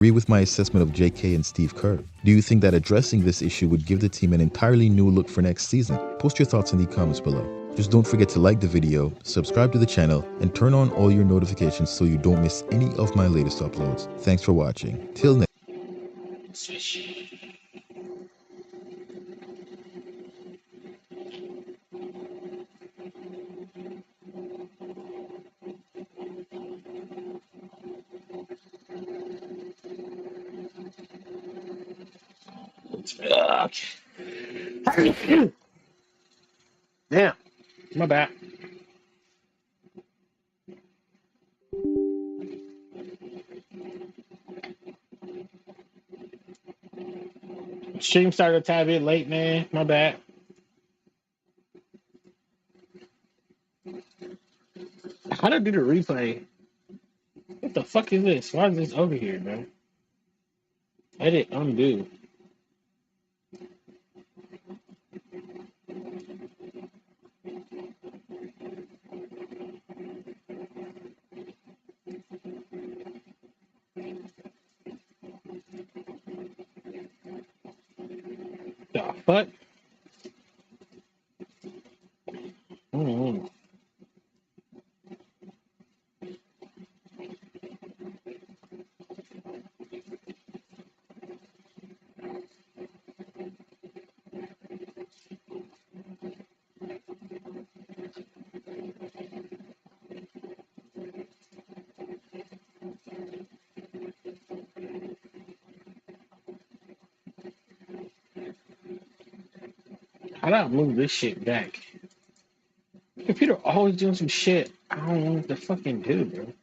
Agree with my assessment of JK and Steve Kerr? Do you think that addressing this issue would give the team an entirely new look for next season? Post your thoughts in the comments below. Just don't forget to like the video, subscribe to the channel, and turn on all your notifications so you don't miss any of my latest uploads. Thanks for watching. Till next. Damn, my bad. Stream started a tad bit late, man. My bad. How to do the replay? What the fuck is this? Why is this over here, bro? Edit, undo. The fuck? Mm-hmm. How do I move this shit back? Computer always doing some shit I don't know what to fucking do, bro.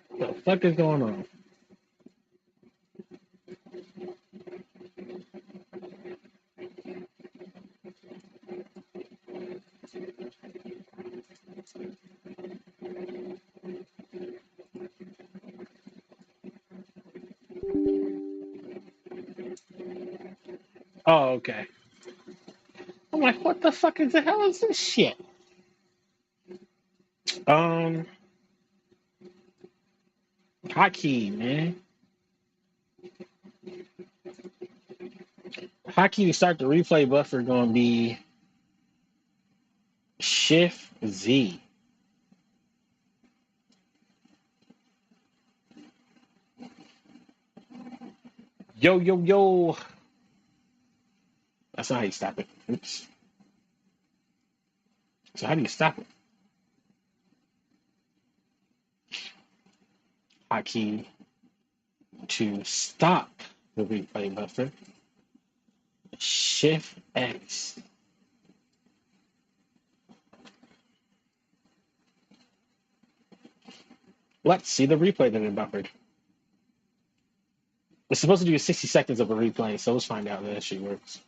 What the fuck is going on? Oh, okay. I'm like, what the fuck is the hell is this shit? Um, hotkey, man. Hotkey to start the replay buffer gonna be Shift Z. Yo, yo, yo. That's not how you stop it. Oops. So how do you stop it? Hotkey to stop the replay buffer. Shift X. Let's see the replay that it buffered. It's supposed to do 60 seconds of a replay, so let's find out that that shit works.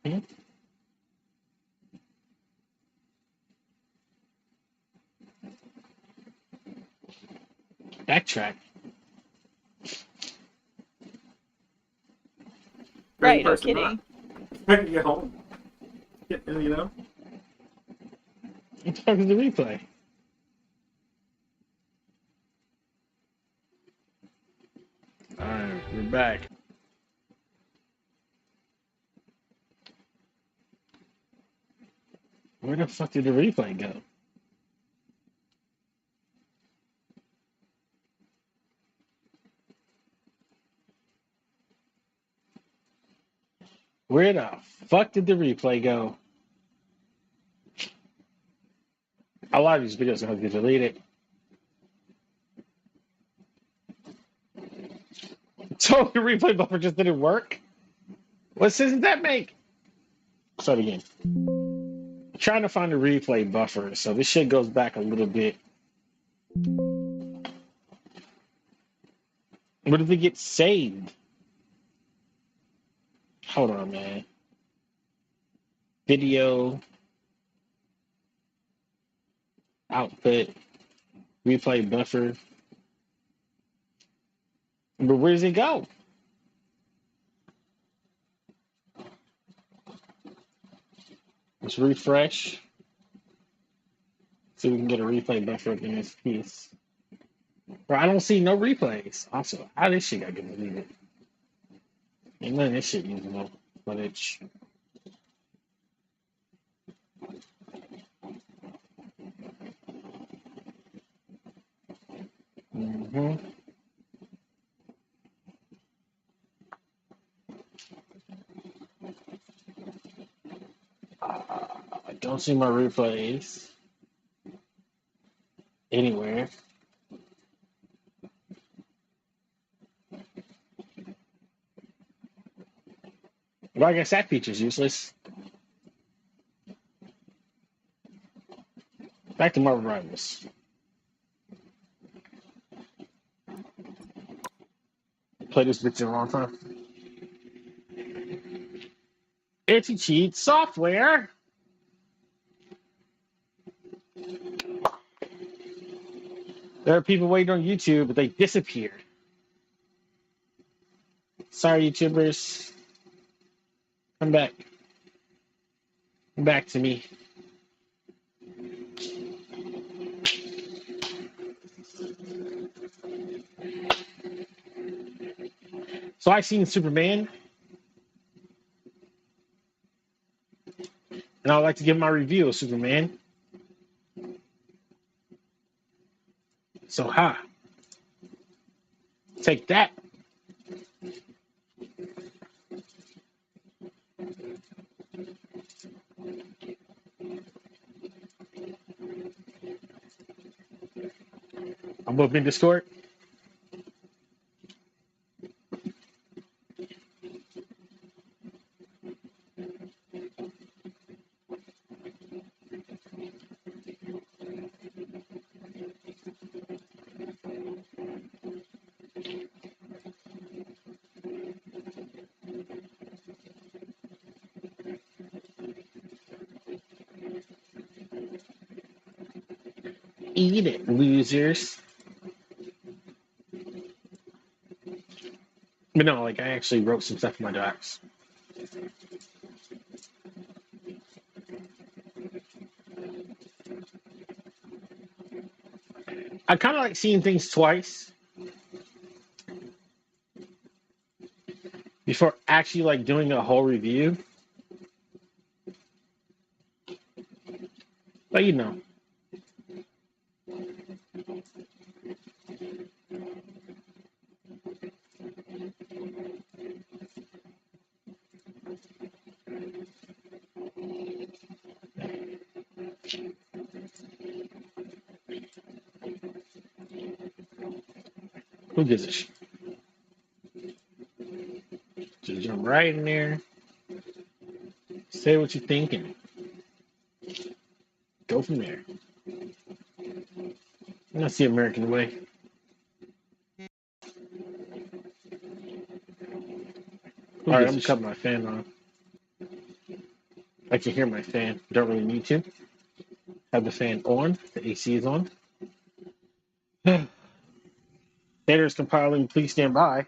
Hmm? Backtrack. Right, no kidding. You know, you know. What the fuck is the replay? Alright, we're back. Where the fuck did the replay go? Where the fuck did the replay go? A lot of these videos are going to get deleted. So the replay buffer just didn't work? What sense does that make? Start again. Trying to find a replay buffer, so this shit goes back a little bit. What if it gets saved? Hold on, man. Video, output, replay buffer. But where does it go? Let's refresh. See if we can get a replay buffer up in this piece. Bro, I don't see no replays. Also, how this shit got get deleted? Ain't none of this shit usable footage. Mm-hmm. I don't see my replays anywhere. Well, I guess that feature's useless. Back to Marvel Rivals. Play this bitch in a long time. Anti-cheat software. There are people waiting on YouTube, but they disappeared. Sorry, YouTubers. Come back. Come back to me. So I've seen Superman, and I would like to give my review of Superman. So, take that. I'm up in Discord. Eat it, losers. But no, like I actually wrote some stuff in my docs. I kind of like seeing things twice before actually like doing a whole review. But you know. Who gives a shit? Just jump right in there. Say what you're thinking. Go from there. And that's the American way. All right, I'm gonna cut my fan on. I can hear my fan. Don't really need to. Have the fan on. The AC is on. Data is compiling. Please stand by.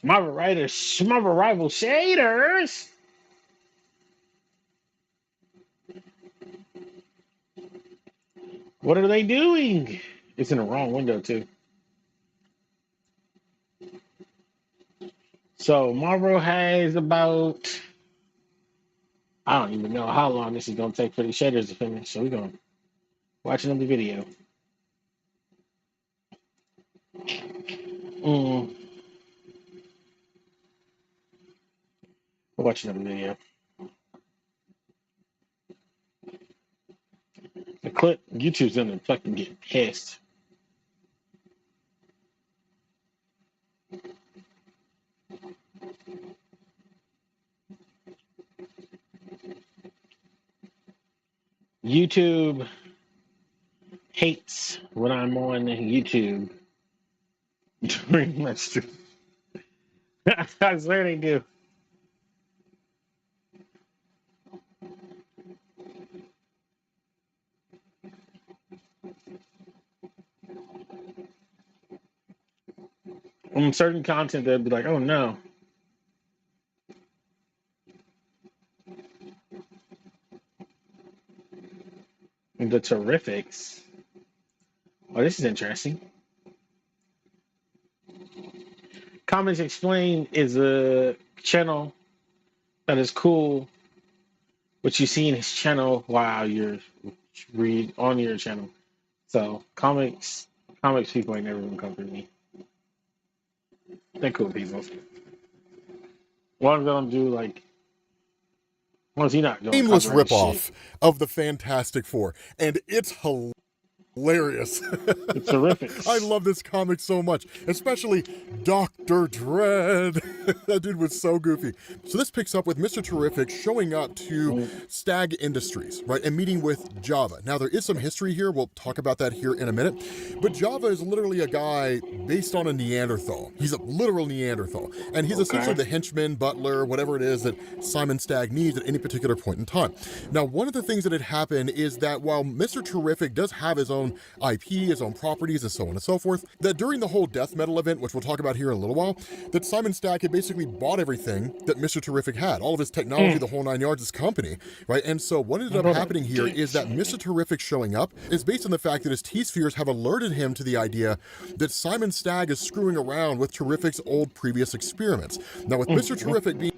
Marvel Writers, Marvel Rival Shaders. What are they doing? It's in the wrong window too. So Marvel has about, I don't even know how long this is gonna take for the shaders to finish. So we're gonna watch another video. We'll watch another video. The clip, YouTube's gonna fucking get pissed. YouTube hates when I'm on YouTube during my stream. I swear they do. On certain content, they'll be like, "Oh no." The Terrifics. Oh, this is interesting. Comics Explained is a channel that is cool. What you see in his channel while you're read on your channel. So comics people ain't never gonna come for me. They're cool people. One of them do like. Once he not doing Shameless copyright ripoff shit. of the Fantastic Four, and it's hilarious. It's terrific. I love this comic so much, especially Dr. Dread. That dude was so goofy. So this picks up with Mr. Terrific showing up to Stag Industries, right, and meeting with Java. Now, there is some history here. We'll talk about that here in a minute. But Java is literally a guy based on a Neanderthal. He's a literal Neanderthal. And he's essentially the henchman, butler, whatever it is that Simon Stagg needs at any particular point in time. Now, one of the things that had happened is that while Mr. Terrific does have his own IP, his own properties, and so on and so forth, that during the whole death metal event, which we'll talk about here in a little while, that Simon Stagg had basically bought everything that Mr. Terrific had, all of his technology, the whole 9 yards, his company, right? And so what ended up happening here is that Mr. Terrific showing up is based on the fact that his T-spheres have alerted him to the idea that Simon Stagg is screwing around with Terrific's old previous experiments. Now, with Mr. Terrific being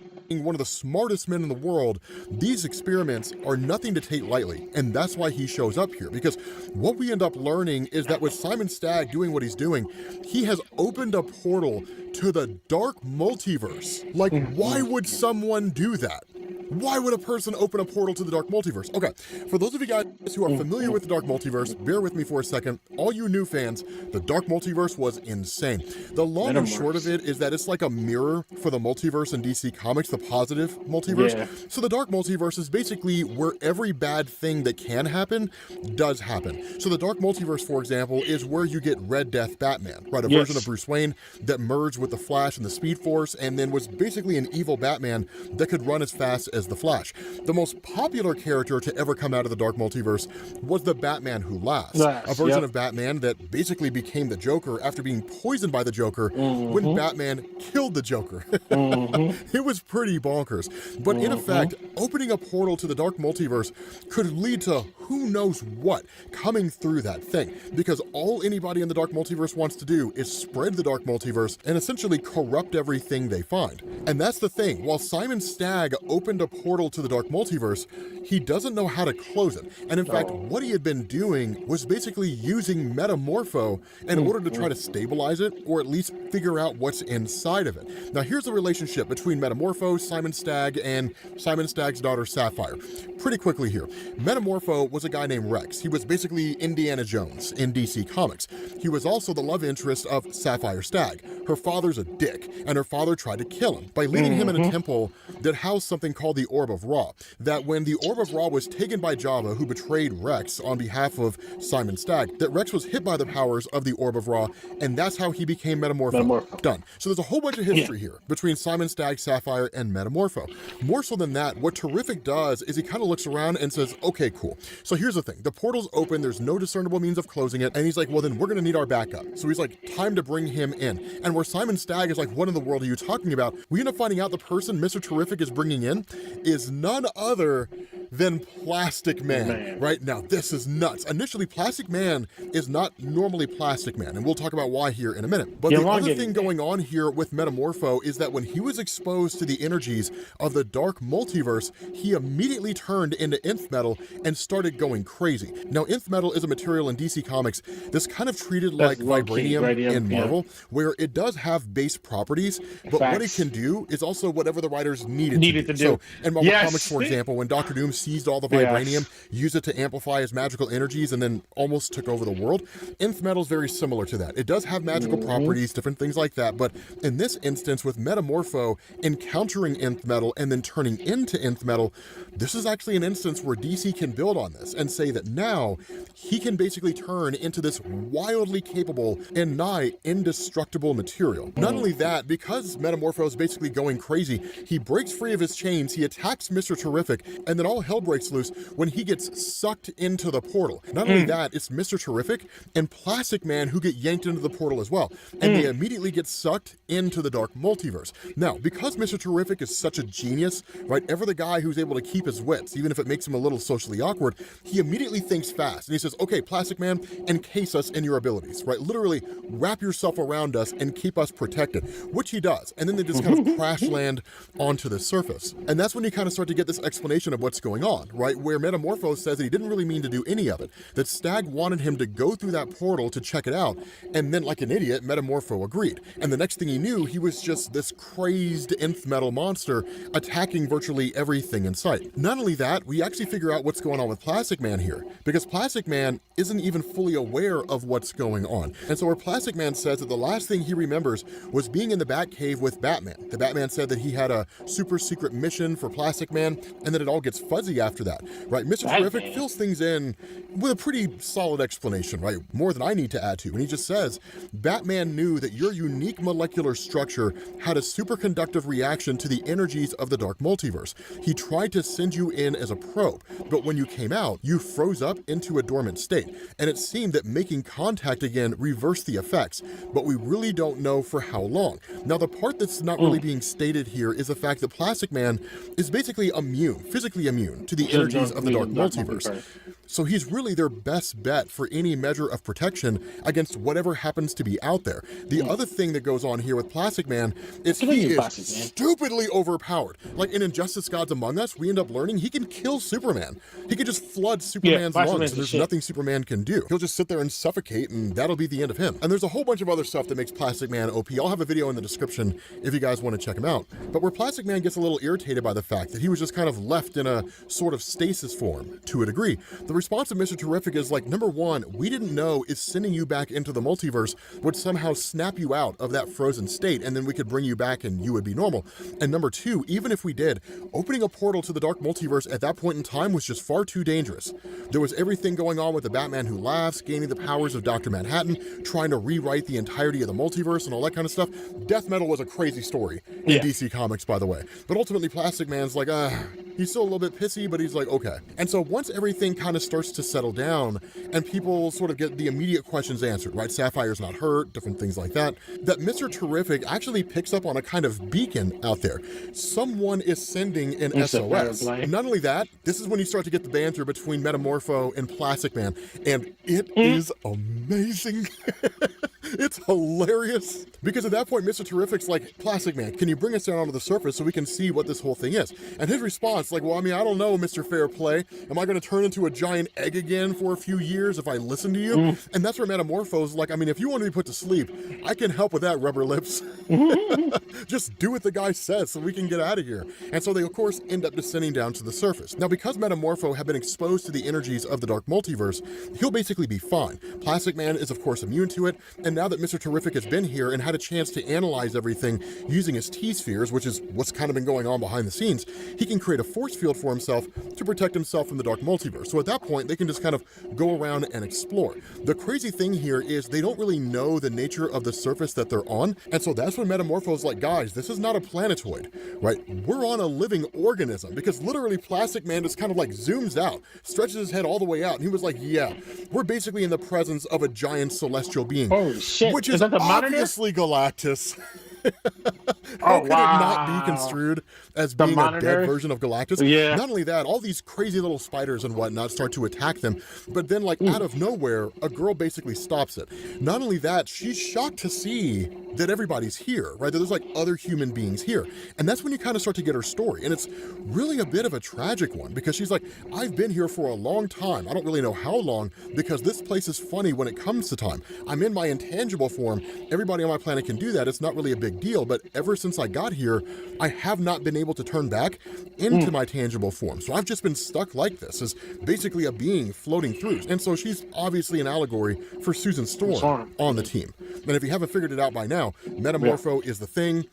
one of the smartest men in the world, these experiments are nothing to take lightly, and that's why he shows up here, because what we end up learning is that with Simon Stagg doing what he's doing, he has opened a portal to the dark multiverse. Like, why would someone do that? Why would a person open a portal to the dark multiverse? Okay, for those of you guys who are familiar with the dark multiverse, bear with me for a second. All you new fans, the dark multiverse was insane. The long and short of it is that it's like a mirror for the multiverse in DC Comics, the positive multiverse. Yeah. So the dark multiverse is basically where every bad thing that can happen does happen. So the dark multiverse, for example, is where you get Red Death Batman, right? A version of Bruce Wayne that merged with the Flash and the Speed Force, and then was basically an evil Batman that could run as fast as the Flash. The most popular character to ever come out of the dark multiverse was the Batman Who Laughs, a version of Batman that basically became the Joker after being poisoned by the Joker when Batman killed the Joker. It was pretty bonkers. But in effect, opening a portal to the dark multiverse could lead to who knows what coming through that thing, because all anybody in the dark multiverse wants to do is spread the dark multiverse and essentially corrupt everything they find. And that's the thing. While Simon Stagg opened a portal to the dark multiverse, he doesn't know how to close it. And in fact, what he had been doing was basically using Metamorpho in order to try to stabilize it, or at least figure out what's inside of it. Now, here's the relationship between Metamorpho, Simon Stagg, and Simon Stagg's daughter, Sapphire. Pretty quickly here. Metamorpho was a guy named Rex. He was basically Indiana Jones in DC Comics. He was also the love interest of Sapphire Stagg. Her father's a dick, and her father tried to kill him by leading him in a temple that housed something called the Orb of Ra. That when the Orb of Ra was taken by Java, who betrayed Rex on behalf of Simon Stagg, that Rex was hit by the powers of the Orb of Ra, and that's how he became Metamorpho. Done. So there's a whole bunch of history here between Simon Stagg, Sapphire, and Metamorpho. More so than that, what Terrific does is he kind of looks around and says, okay, cool. So here's the thing. The portal's open. There's no discernible means of closing it. And he's like, well, then we're going to need our backup. So he's like, time to bring him in. And where Simon Stagg is like, what in the world are you talking about? We end up finding out the person Mr. Terrific is bringing in is none other than Plastic Man. Right? Now, this is nuts. Initially, Plastic Man is not normally Plastic Man, and we'll talk about why here in a minute. But the other thing going on here with Metamorpho is that when he was exposed to the energies of the dark multiverse, he immediately turned into Nth Metal and started going crazy. Now, Nth Metal is a material in DC Comics that's kind of treated like vibranium in Marvel, where it does have base properties, but what it can do is also whatever the writers needed to do. So, in Marvel Comics, for example, when Dr. Doom seized all the Yeah. vibranium, used it to amplify his magical energies, and then almost took over the world. Nth metal is very similar to that. It does have magical properties, different things like that, but in this instance, with Metamorpho encountering Nth metal and then turning into Nth metal, this is actually an instance where DC can build on this and say that now he can basically turn into this wildly capable and nigh indestructible material. Not only that, because Metamorpho is basically going crazy, he breaks free of his chains, he attacks Mr. Terrific, and then all hell breaks loose when he gets sucked into the portal. Not only that, it's Mr. Terrific and Plastic Man who get yanked into the portal as well, and they immediately get sucked into the dark multiverse. Now, because Mr. Terrific is such a genius, right, ever the guy who's able to keep his wits, even if it makes him a little socially awkward, he immediately thinks fast, and he says, okay, Plastic Man, encase us in your abilities, right? Literally, wrap yourself around us and keep us protected, which he does. And then they just kind of crash land onto the surface. And that's when you kind of start to get this explanation of what's going on, right? Where Metamorpho says that he didn't really mean to do any of it, that Stag wanted him to go through that portal to check it out, and then like an idiot, Metamorpho agreed. And the next thing he knew, he was just this crazed nth metal monster attacking virtually everything in sight. Not only that, we actually figure out what's going on with Plastic Man here, because Plastic Man isn't even fully aware of what's going on. And so where Plastic Man says that the last thing he remembers was being in the Batcave with Batman. The Batman said that he had a super secret mission for Plastic Man, and then it all gets fuzzy after that, right? Mr. Terrific fills things in with a pretty solid explanation, right? More than I need to add to. And he just says, Batman knew that your unique molecular structure had a superconductive reaction to the energies of the dark multiverse. He tried to send you in as a probe, but when you came out, you froze up into a dormant state, and it seemed that making contact again reversed the effects, but we really don't know for how long. Now, the part that's not really being stated here is the fact that Plastic Man is basically immune, physically immune to the energies of the dark multiverse. So he's really their best bet for any measure of protection against whatever happens to be out there. The other thing that goes on here with Plastic Man is he is stupidly overpowered. Like in Injustice Gods Among Us, we end up learning he can kill Superman. He can just flood Superman's lungs, and there's nothing Superman can do. He'll just sit there and suffocate, and that'll be the end of him. And there's a whole bunch of other stuff that makes Plastic Man OP. I'll have a video in the description if you guys want to check him out. But where Plastic Man gets a little irritated by the fact that he was just kind of left in a sort of stasis form, to a degree, the response of Mr. Terrific is like, number one, we didn't know if sending you back into the multiverse would somehow snap you out of that frozen state, and then we could bring you back and you would be normal. And number two, even if we did, opening a portal to the dark multiverse at that point in time was just far too dangerous. There was everything going on with the Batman who laughs, gaining the powers of Dr. Manhattan, trying to rewrite the entirety of the multiverse and all that kind of stuff. Death Metal was a crazy story in DC Comics, by the way. But ultimately, Plastic Man's like, he's still a little bit pissy, but he's like, okay. And so once everything kind of starts to settle down and people sort of get the immediate questions answered, right? Sapphire's not hurt, different things like that, that Mr. Terrific actually picks up on a kind of beacon out there. Someone is sending an SOS. Not only that, this is when you start to get the banter between Metamorpho and Plastic Man, and it is amazing. It's hilarious. Because at that point, Mr. Terrific's like, Plastic Man, can you bring us down onto the surface so we can see what this whole thing is? And his response, like, well, I mean, I don't know, Mr. Fair Play. Am I going to turn into a giant egg again for a few years if I listen to you? And that's where Metamorpho's like, I mean, if you want to be put to sleep, I can help with that, Rubber Lips. Just do what the guy says so we can get out of here. And so they, of course, end up descending down to the surface. Now, because Metamorpho had been exposed to the energies of the dark multiverse, he'll basically be fine. Plastic Man is, of course, immune to it, and now that Mr. Terrific has been here and had a chance to analyze everything using his T-spheres, which is what's kind of been going on behind the scenes, he can create a force field for himself to protect himself from the dark multiverse. So at that point, they can just kind of go around and explore. The crazy thing here is they don't really know the nature of the surface that they're on, and so that's when Metamorpho's like, guys, this is not a planetoid, right? We're on a living organism, because literally Plastic Man just kind of like zooms out, stretches his head all the way out, and he was like, yeah, we're basically in the presence of a giant celestial being. Holy shit. Which is that the obviously Galactus. How could it not be construed as being a dead version of Galactus? Yeah. Not only that, all these crazy little spiders and whatnot start to attack them, but then like out of nowhere, a girl basically stops it. Not only that, she's shocked to see that everybody's here, right? That there's like other human beings here. And that's when you kind of start to get her story. And it's really a bit of a tragic one, because she's like, I've been here for a long time. I don't really know how long, because this place is funny when it comes to time. I'm in my intangible form. Everybody on my planet can do that. It's not really a big big deal, but ever since I got here, I have not been able to turn back into my tangible form. So I've just been stuck like this, as basically a being floating through. And so she's obviously an allegory for Susan Storm on the team. And if you haven't figured it out by now, Metamorpho is the Thing.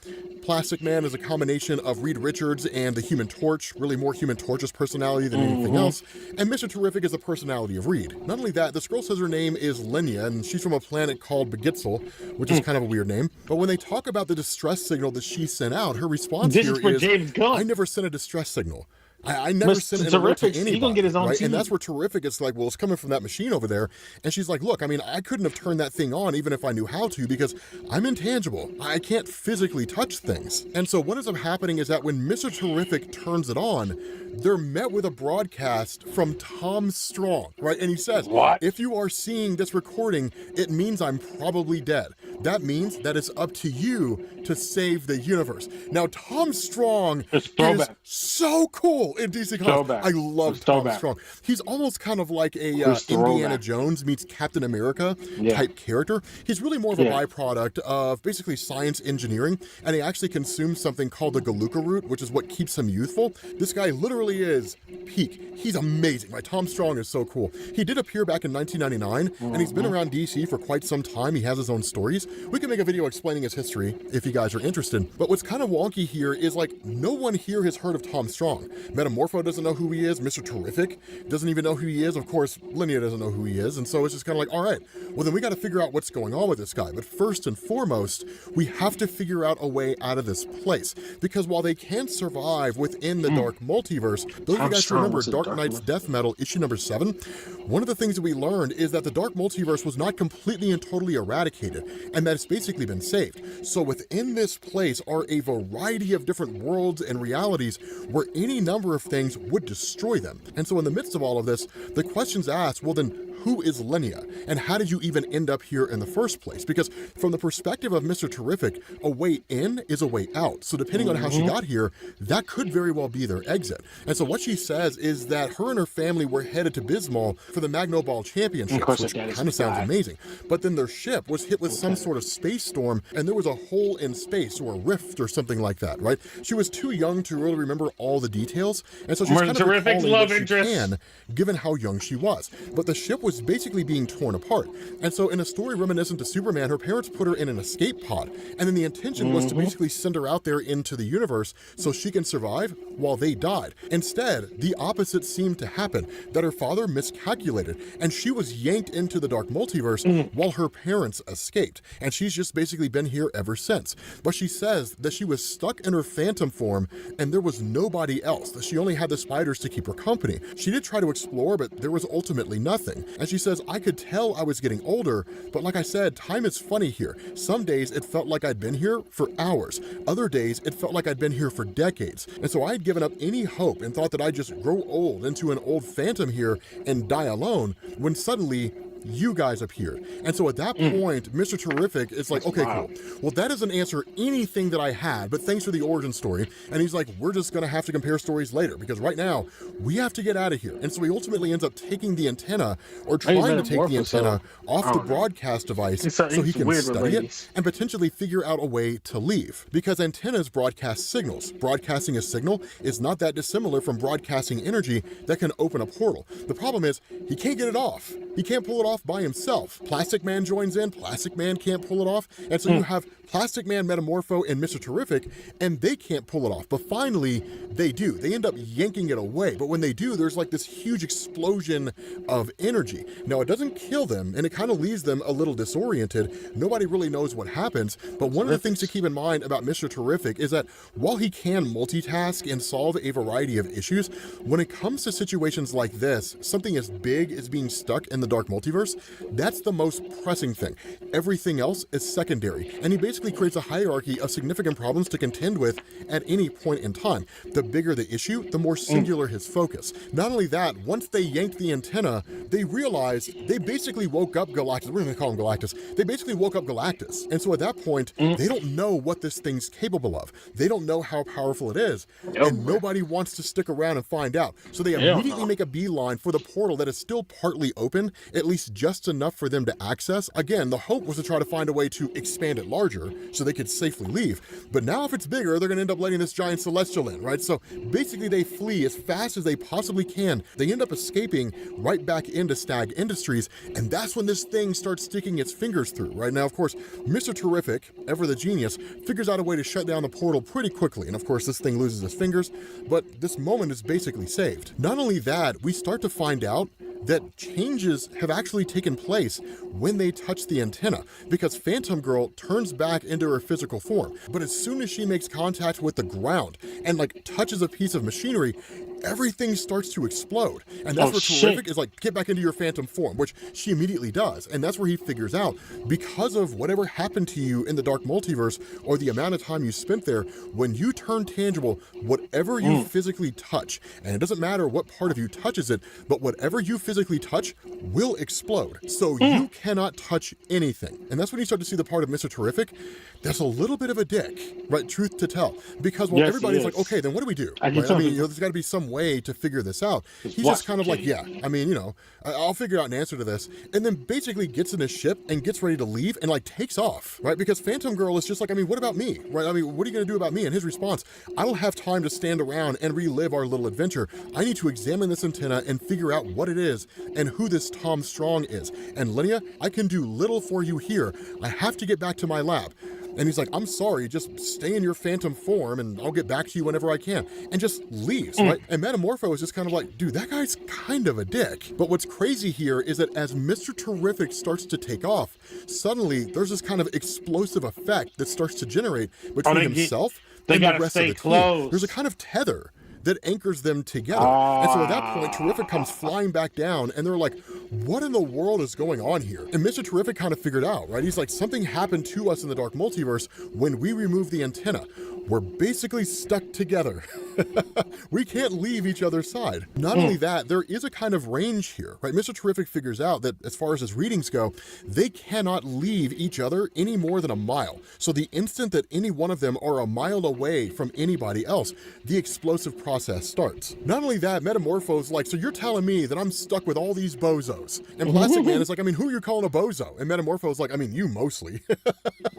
Plastic Man is a combination of Reed Richards and the Human Torch, really more Human Torch's personality than anything else. And Mr. Terrific is the personality of Reed. Not only that, the scroll says her name is Lenya, and she's from a planet called Begitzel, which is kind of a weird name. But when they talk about the distress signal that she sent out, her response This here is for is, James Gunn. I never sent a distress signal. I never Mr. sent an alert to Terrific, he anybody, gonna get his own right? team. And that's where Terrific is like, well, it's coming from that machine over there. And she's like, look, I mean, I couldn't have turned that thing on even if I knew how to, because I'm intangible. I can't physically touch things. And so what ends up happening is that when Mr. Terrific turns it on, they're met with a broadcast from Tom Strong, right? And he says, What? if you are seeing this recording, it means I'm probably dead. That means that it's up to you to save the universe. Now, Tom Strong It's is throwback. so cool in DC Comics. Throwback. I love It's Tom throwback. Strong. He's almost kind of like a It's Indiana throwback. Jones meets Captain America Yeah. type character. He's really more of a Yeah. byproduct of basically science engineering, and he actually consumes something called the Galuka root, which is what keeps him youthful. This guy literally is peak. He's amazing. Right? Tom Strong is so cool. He did appear back in 1999, and he's been around DC for quite some time. He has his own stories. We can make a video explaining his history if you guys are interested. But what's kind of wonky here is like no one here has heard of Tom Strong. Metamorpho doesn't know who he is. Mr. Terrific doesn't even know who he is. Of course, Lenya doesn't know who he is. And so it's just kind of like, all right, well then we got to figure out what's going on with this guy. But first and foremost, we have to figure out a way out of this place. Because while they can't survive within the dark multiverse, those of you guys Strong remember was in Dark Dark Knight's Death Metal, issue number 7? One of the things that we learned is that the dark multiverse was not completely and totally eradicated, and that it's basically been saved. So within this place are a variety of different worlds and realities where any number of things would destroy them. And so in the midst of all of this, the question's asked, well then, who is Lenya? And how did you even end up here in the first place? Because from the perspective of Mr. Terrific, a way in is a way out. So depending on how she got here, that could very well be their exit. And so what she says is that her and her family were headed to Bismol for the Magno Ball Championships, course which their dad is kind of sounds God. amazing. But then their ship was hit with some sort of space storm, and there was a hole in space or a rift or something like that, right? She was too young to really remember all the details, and so she's Mr. kind of Terrific's recalling love what she interest. can, given how young she was. But the ship was basically being torn apart. And so in a story reminiscent to Superman, her parents put her in an escape pod. And then the intention was to basically send her out there into the universe so she can survive while they died. Instead, the opposite seemed to happen, that her father miscalculated, and she was yanked into the dark multiverse while her parents escaped. And she's just basically been here ever since. But she says that she was stuck in her phantom form and there was nobody else, that she only had the spiders to keep her company. She did try to explore, but there was ultimately nothing. And she says, I could tell I was getting older, but like I said, time is funny here. Some days it felt like I'd been here for hours. Other days it felt like I'd been here for decades. And so I had given up any hope and thought that I'd just grow old into an old phantom here and die alone, when suddenly you guys appeared. And so at that point, Mr. Terrific is like, okay, cool. Well, that doesn't answer anything that I had, but thanks for the origin story. And he's like, we're just going to have to compare stories later, because right now we have to get out of here. And so he ultimately ends up taking the antenna, or trying to take the antenna off the broadcast device It's so he can weird with study it ladies. and potentially figure out a way to leave. Because antennas broadcast signals. Broadcasting a signal is not that dissimilar from broadcasting energy that can open a portal. The problem is he can't get it off. He can't pull it off by himself. Plastic Man joins in, Plastic Man can't pull it off, and so you have Plastic Man, Metamorpho, and Mr. Terrific, and they can't pull it off. But finally, they do. They end up yanking it away. But when they do, there's like this huge explosion of energy. Now, it doesn't kill them, and it kind of leaves them a little disoriented. Nobody really knows what happens. But one of the things to keep in mind about Mr. Terrific is that while he can multitask and solve a variety of issues, when it comes to situations like this, something as big as being stuck in the dark multiverse, that's the most pressing thing. Everything else is secondary, and he basically creates a hierarchy of significant problems to contend with at any point in time. The bigger the issue, the more singular his focus. Not only that, once they yanked the antenna, they realized they basically woke up Galactus. We're going to call him Galactus. They basically woke up Galactus. And so at that point, they don't know what this thing's capable of. They don't know how powerful it is. And nobody wants to stick around and find out. So they immediately make a beeline for the portal that is still partly open, at least just enough for them to access. Again, the hope was to try to find a way to expand it larger so they could safely leave. But now if it's bigger, they're gonna end up letting this giant celestial in, right? So basically they flee as fast as they possibly can. They end up escaping right back into Stag Industries, and that's when this thing starts sticking its fingers through. Right now, of course, Mr. Terrific, ever the genius, figures out a way to shut down the portal pretty quickly, and of course this thing loses its fingers, but this moment is basically saved. Not only that, we start to find out that changes have actually taken place when they touch the antenna, because Phantom Girl turns back into her physical form, but as soon as she makes contact with the ground and like touches a piece of machinery, everything starts to explode. And that's where Terrific is like, get back into your phantom form, which she immediately does. And that's where he figures out, because of whatever happened to you in the Dark Multiverse, or the amount of time you spent there, when you turn tangible, whatever you physically touch, and it doesn't matter what part of you touches it, but whatever you physically touch will explode. So you cannot touch anything. And that's when you start to see the part of Mr. Terrific that's a little bit of a dick, right? Truth to tell. Because when everybody's like, okay, then what do we do? Right? I mean, there's got to be some way to figure this out. He's just kind of like, yeah, I mean, I'll figure out an answer to this. And then basically gets in his ship and gets ready to leave and like takes off, right? Because Phantom Girl is just like, I mean, what about me, right? I mean, what are you going to do about me? And his response, I don't have time to stand around and relive our little adventure. I need to examine this antenna and figure out what it is and who this Tom Strong is. And Linnea, I can do little for you here. I have to get back to my lab. And he's like, I'm sorry, just stay in your phantom form and I'll get back to you whenever I can. And just leaves, right? And Metamorpho is just kind of like, dude, that guy's kind of a dick. But what's crazy here is that as Mr. Terrific starts to take off, suddenly there's this kind of explosive effect that starts to generate between himself and the rest of the team. There's a kind of tether that anchors them together. And so at that point, Terrific comes flying back down, and they're like, what in the world is going on here? And Mr. Terrific kind of figured out, right? He's like, something happened to us in the Dark Multiverse when we removed the antenna. We're basically stuck together. We can't leave each other's side. Not only that, there is a kind of range here, right? Mr. Terrific figures out that as far as his readings go, they cannot leave each other any more than a mile. So the instant that any one of them are a mile away from anybody else, the explosive process starts. Not only that, Metamorpho's like, so you're telling me that I'm stuck with all these bozos. And Plastic Man is like, I mean, who are you calling a bozo? And Metamorpho's like, I mean, you mostly.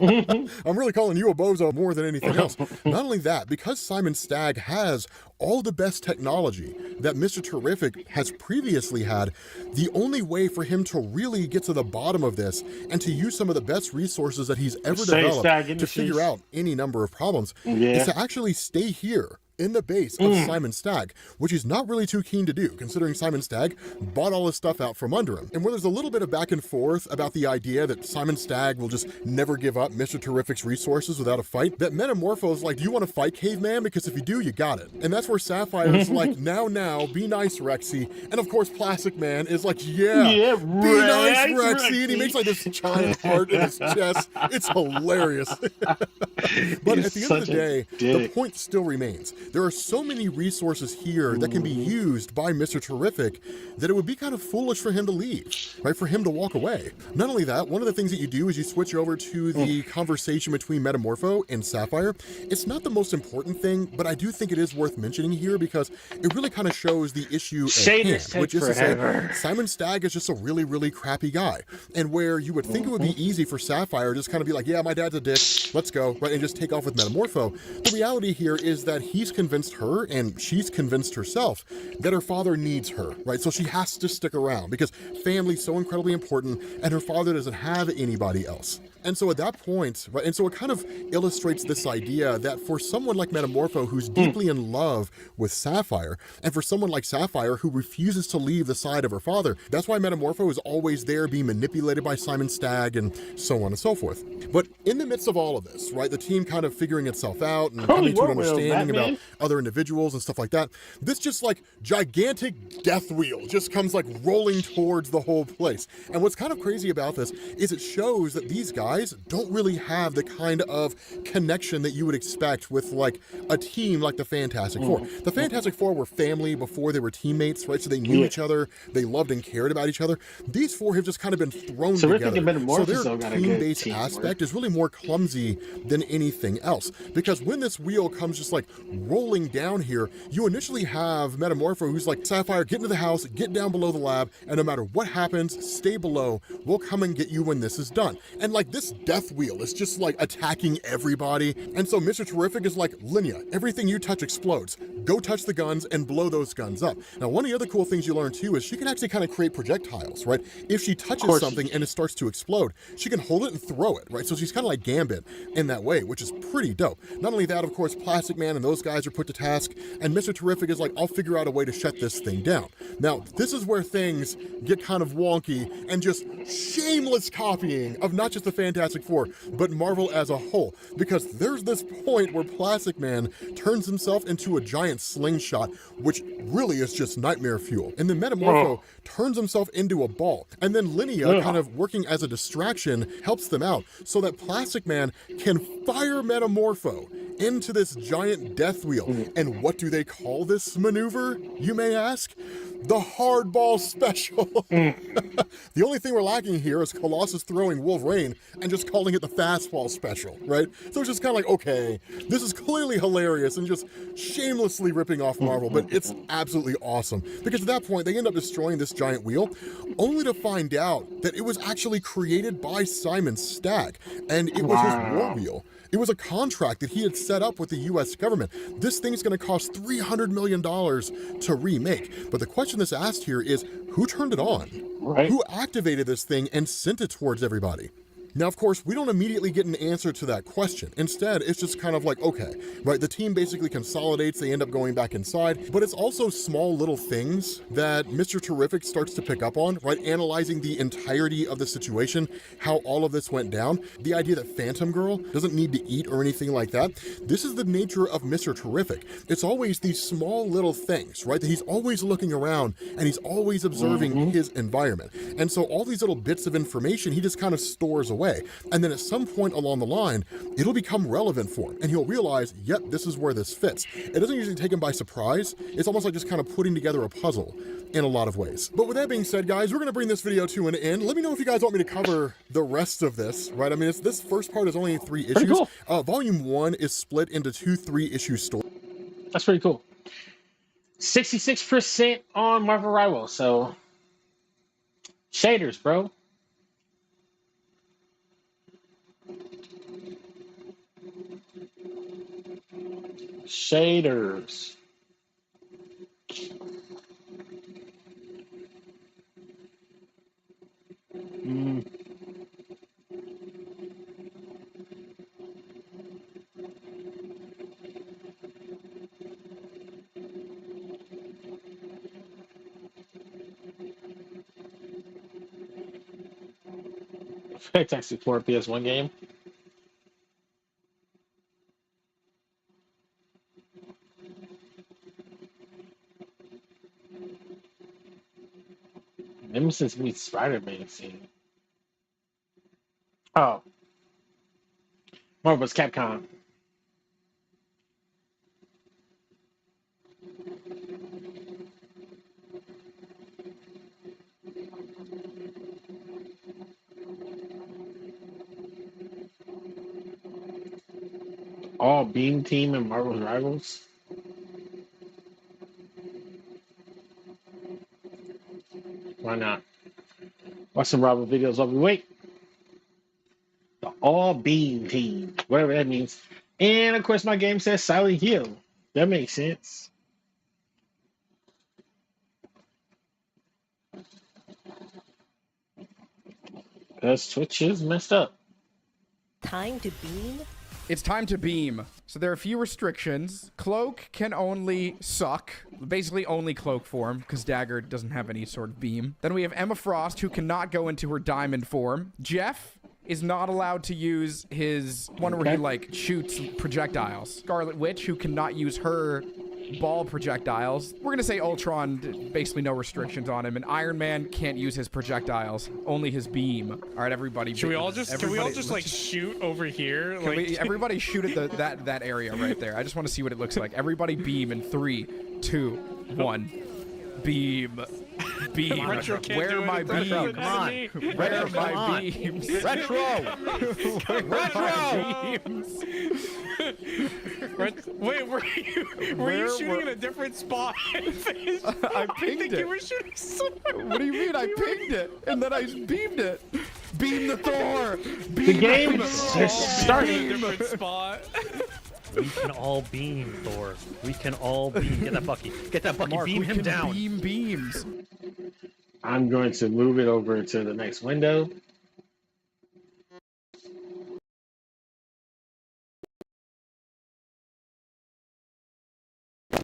I'm really calling you a bozo more than anything else. Not only that, because Simon Stagg has all the best technology that Mr. Terrific has previously had, the only way for him to really get to the bottom of this and to use some of the best resources that he's ever developed to figure out any number of problems is to actually stay here in the base of Simon Stagg, which he's not really too keen to do, considering Simon Stagg bought all his stuff out from under him. And where there's a little bit of back and forth about the idea that Simon Stagg will just never give up Mr. Terrific's resources without a fight, that Metamorpho is like, do you want to fight, caveman? Because if you do, you got it. And that's where Sapphire is like, now, be nice, Rexy. And of course, Plastic Man is like, yeah be nice, Rexy. And he makes like this giant heart in his chest. It's hilarious. But at the end of the day, the point still remains. There are so many resources here that can be used by Mr. Terrific that it would be kind of foolish for him to leave, right? For him to walk away. Not only that, one of the things that you do is you switch over to the conversation between Metamorpho and Sapphire. It's not the most important thing, but I do think it is worth mentioning here because it really kind of shows the issue at hand, which is to say, Simon Stagg is just a really, really crappy guy. And where you would think it would be easy for Sapphire to just kind of be like, yeah, my dad's a dick, let's go, right? And just take off with Metamorpho. The reality here is that he's convinced her, and she's convinced herself, that her father needs her, right? So she has to stick around because family's so incredibly important and her father doesn't have anybody else. And so at that point, right, and so it kind of illustrates this idea that for someone like Metamorpho who's deeply in love with Sapphire, and for someone like Sapphire who refuses to leave the side of her father, that's why Metamorpho is always there being manipulated by Simon Stagg and so on and so forth. But in the midst of all of this, right, the team kind of figuring itself out and coming to an understanding about other individuals and stuff like that, this just like gigantic death wheel just comes like rolling towards the whole place. And what's kind of crazy about this is it shows that these guys guys don't really have the kind of connection that you would expect with like a team like the Fantastic Four. The Fantastic Four were family before they were teammates, right? So they knew each other, they loved and cared about each other. These four have just kind of been thrown together. So their team-based aspect is really more clumsy than anything else. Because when this wheel comes just like rolling down here, you initially have Metamorpho who's like, Sapphire, get into the house, get down below the lab, and no matter what happens, stay below. We'll come and get you when this is done. And like this death wheel is just like attacking everybody. And so Mr. Terrific is like, Linnea, everything you touch explodes. Go touch the guns and blow those guns up. Now, one of the other cool things you learn too is she can actually kind of create projectiles, right? If she touches something and it starts to explode, she can hold it and throw it, right? So she's kind of like Gambit in that way, which is pretty dope. Not only that, of course, Plastic Man and those guys are put to task, and Mr. Terrific is like, I'll figure out a way to shut this thing down. Now, this is where things get kind of wonky and just shameless copying of not just the Fantastic Four, but Marvel as a whole. Because there's this point where Plastic Man turns himself into a giant slingshot, which really is just nightmare fuel. And then Metamorpho turns himself into a ball. And then Linnea, kind of working as a distraction, helps them out so that Plastic Man can fire Metamorpho into this giant death wheel. And what do they call this maneuver, you may ask? The hardball special. The only thing we're lacking here is Colossus throwing Wolverine and just calling it the fastball special, right? So it's just kind of like, okay, this is clearly hilarious and just shamelessly ripping off Marvel, but it's absolutely awesome. Because at that point, they end up destroying this giant wheel, only to find out that it was actually created by Simon Stagg, and it was his war wheel. It was a contract that he had set up with the US government. This thing's gonna cost $300 million to remake. But the question that's asked here is, who turned it on? Right. Who activated this thing and sent it towards everybody? Now, of course, we don't immediately get an answer to that question. Instead, it's just kind of like, okay, right, the team basically consolidates, they end up going back inside, but it's also small little things that Mr. Terrific starts to pick up on, right, analyzing the entirety of the situation, how all of this went down, the idea that Phantom Girl doesn't need to eat or anything like that. This is the nature of Mr. Terrific. It's always these small little things, right, that he's always looking around and he's always observing his environment. And so all these little bits of information he just kind of stores away. And then at some point along the line, it'll become relevant for him. And he'll realize, yep, this is where this fits. It doesn't usually take him by surprise. It's almost like just kind of putting together a puzzle in a lot of ways. But with that being said, guys, we're going to bring this video to an end. Let me know if you guys want me to cover the rest of this, right? I mean, this first part is only 3 issues. Cool. Volume 1 is split into 2 3-issue stories. That's pretty cool. 66% on Marvel Rivals, so shaders, bro. Shaders. Fantastic Four PS1 game. Nemesis meets Spider-Man scene. Oh. Marvel's Capcom. All Beam Team and Marvel's Rivals. Why not? Watch some Marvel videos while we wait. The All Beam Team, whatever that means. And of course, my game says Silent Hill. That makes sense. Because Twitch is messed up. Time to beam? It's time to beam. So there are a few restrictions. Cloak can only suck. Basically only cloak form, because Dagger doesn't have any sort of beam. Then we have Emma Frost, who cannot go into her diamond form. Jeff is not allowed to use his one where he, like, shoots projectiles. Scarlet Witch, who cannot use her ball projectiles. We're gonna say Ultron, basically no restrictions on him, and Iron Man can't use his projectiles, only his beam. All right, everybody. Should we all just like shoot over here? Everybody shoot at that area right there. I just want to see what it looks like. Everybody beam in 3, 2, 1. Beam. Beam. Retro can't Where do are my anything. beams? Come on. Where are my beams? Retro! Wait, were you shooting in a different spot? I pinged think it. you were shooting somewhere. What do you mean? I pinged it, and then I beamed it. Beam the Thor. Beam The game the is Thor. starting. Different spot. We can all beam, Thor. We can all beam. Get that Bucky. Get that Bucky. Mark, beam we him can down. Beam beams. I'm going to move it over to the next window.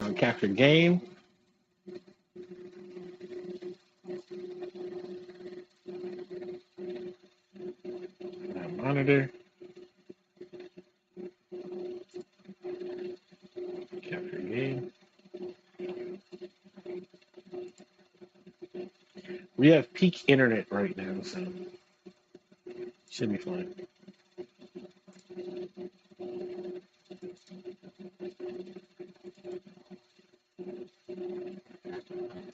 I'll capture game. Monitor. Capture game. We have peak internet right now, so should be fine.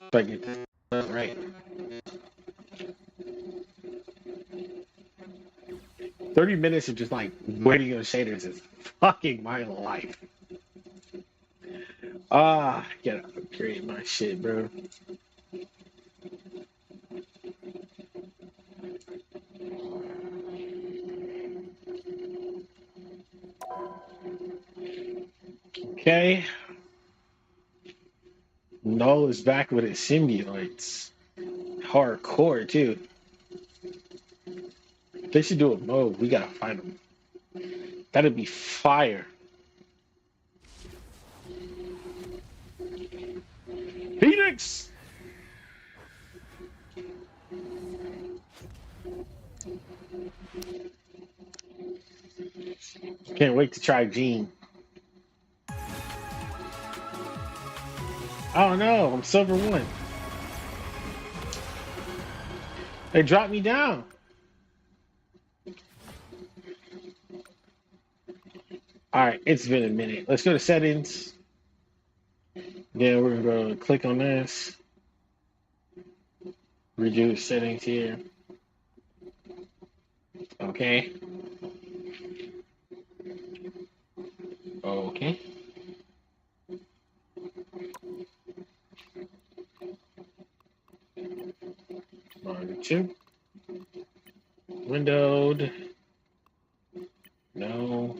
If I get that right. 30 minutes of just like waiting on shaders is fucking my life. Gotta upgrade my shit, bro. Okay. Null is back with its symbiotes. Hardcore, too. They should do a mode. We gotta find them. That'd be fire. Phoenix! Can't wait to try Gene. Oh no, I'm silver 1. They dropped me down. Alright, it's been a minute. Let's go to settings. Then we're going to click on this. Reduce settings here. Okay. Okay. Monitor 2. Windowed. No.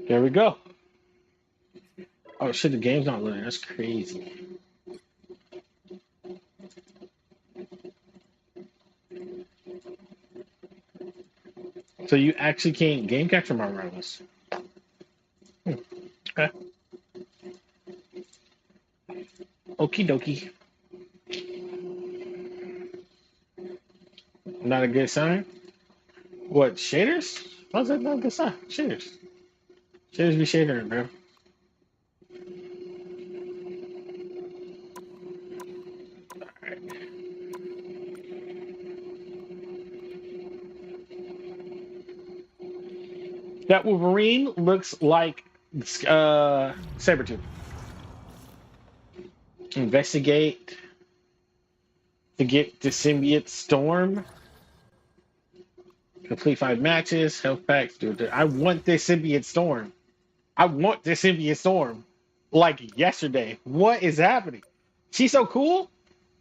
There we go. Oh shit, the game's not loading. That's crazy. So you actually can't game capture my rivals. Okay. Okie dokie. Not a good sign? What, shaders? How's that not a good sign? Shaders. Shaders be shadering, bro. Alright. That Wolverine looks like Sabretooth. Investigate to get the symbiote Storm. Complete 5 matches, health packs. Dude, I want this symbiote Storm. I want this symbiote Storm like yesterday. What is happening? She's so cool.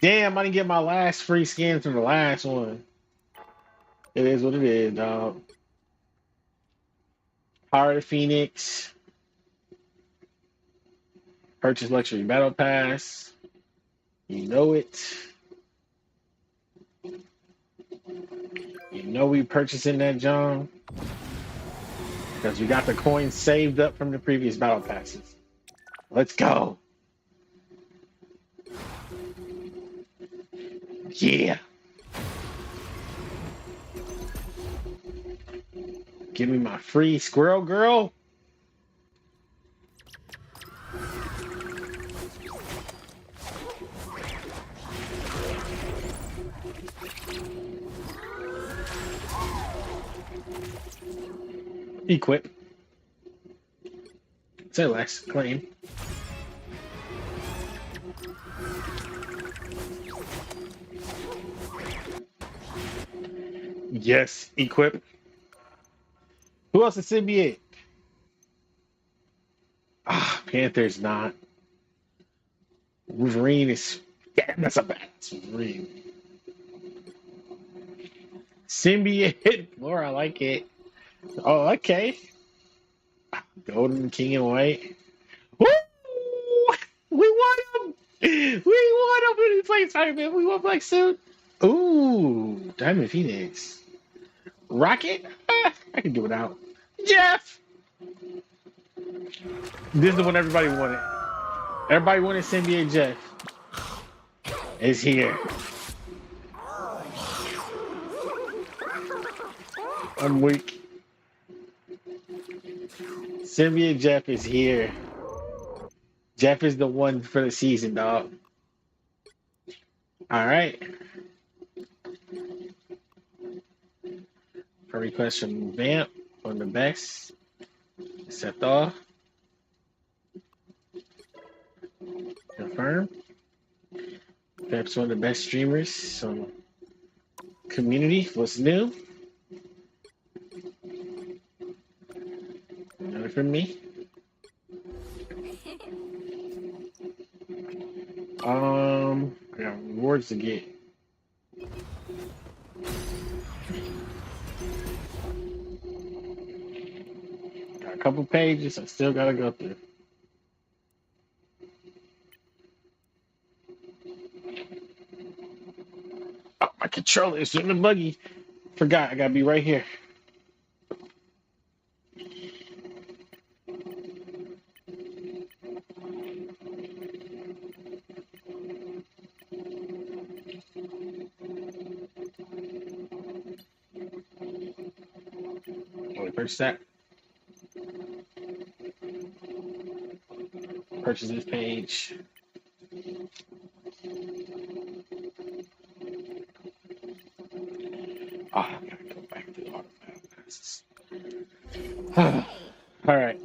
Damn, I didn't get my last free skin from the last one. It is what it is, dog. Power of Phoenix. Purchase luxury battle pass. You know it. You know we purchasing that, John. Because we got the coins saved up from the previous battle passes. Let's go. Yeah. Give me my free squirrel girl. Equip. Say less. Claim. Yes. Equip. Who else is symbiote? Ah, Panther's not. Wolverine is. Yeah, that's a badass Wolverine. Symbiote. Laura, I like it. Oh, okay. Golden King and White. Woo! We won him! We won him when he played Spider-Man. We won Black Suit. Ooh, Diamond Phoenix. Rocket? I can do without. Jeff! This is the one everybody wanted. Everybody wanted Symbiote Jeff. Is here. I'm weak. Symbiote Jeff is here. Jeff is the one for the season, dog. All right. For request from Vamp on the best. Accept all. Confirm. Vamp's one of the best streamers. So, community, what's new? Another from me. I got rewards to get. Got a couple pages I still gotta go through. Oh, my controller is in the buggy. Forgot, I gotta be right here. Purchase that. Purchase this page. Oh, I gotta go back to the auto passes. All right.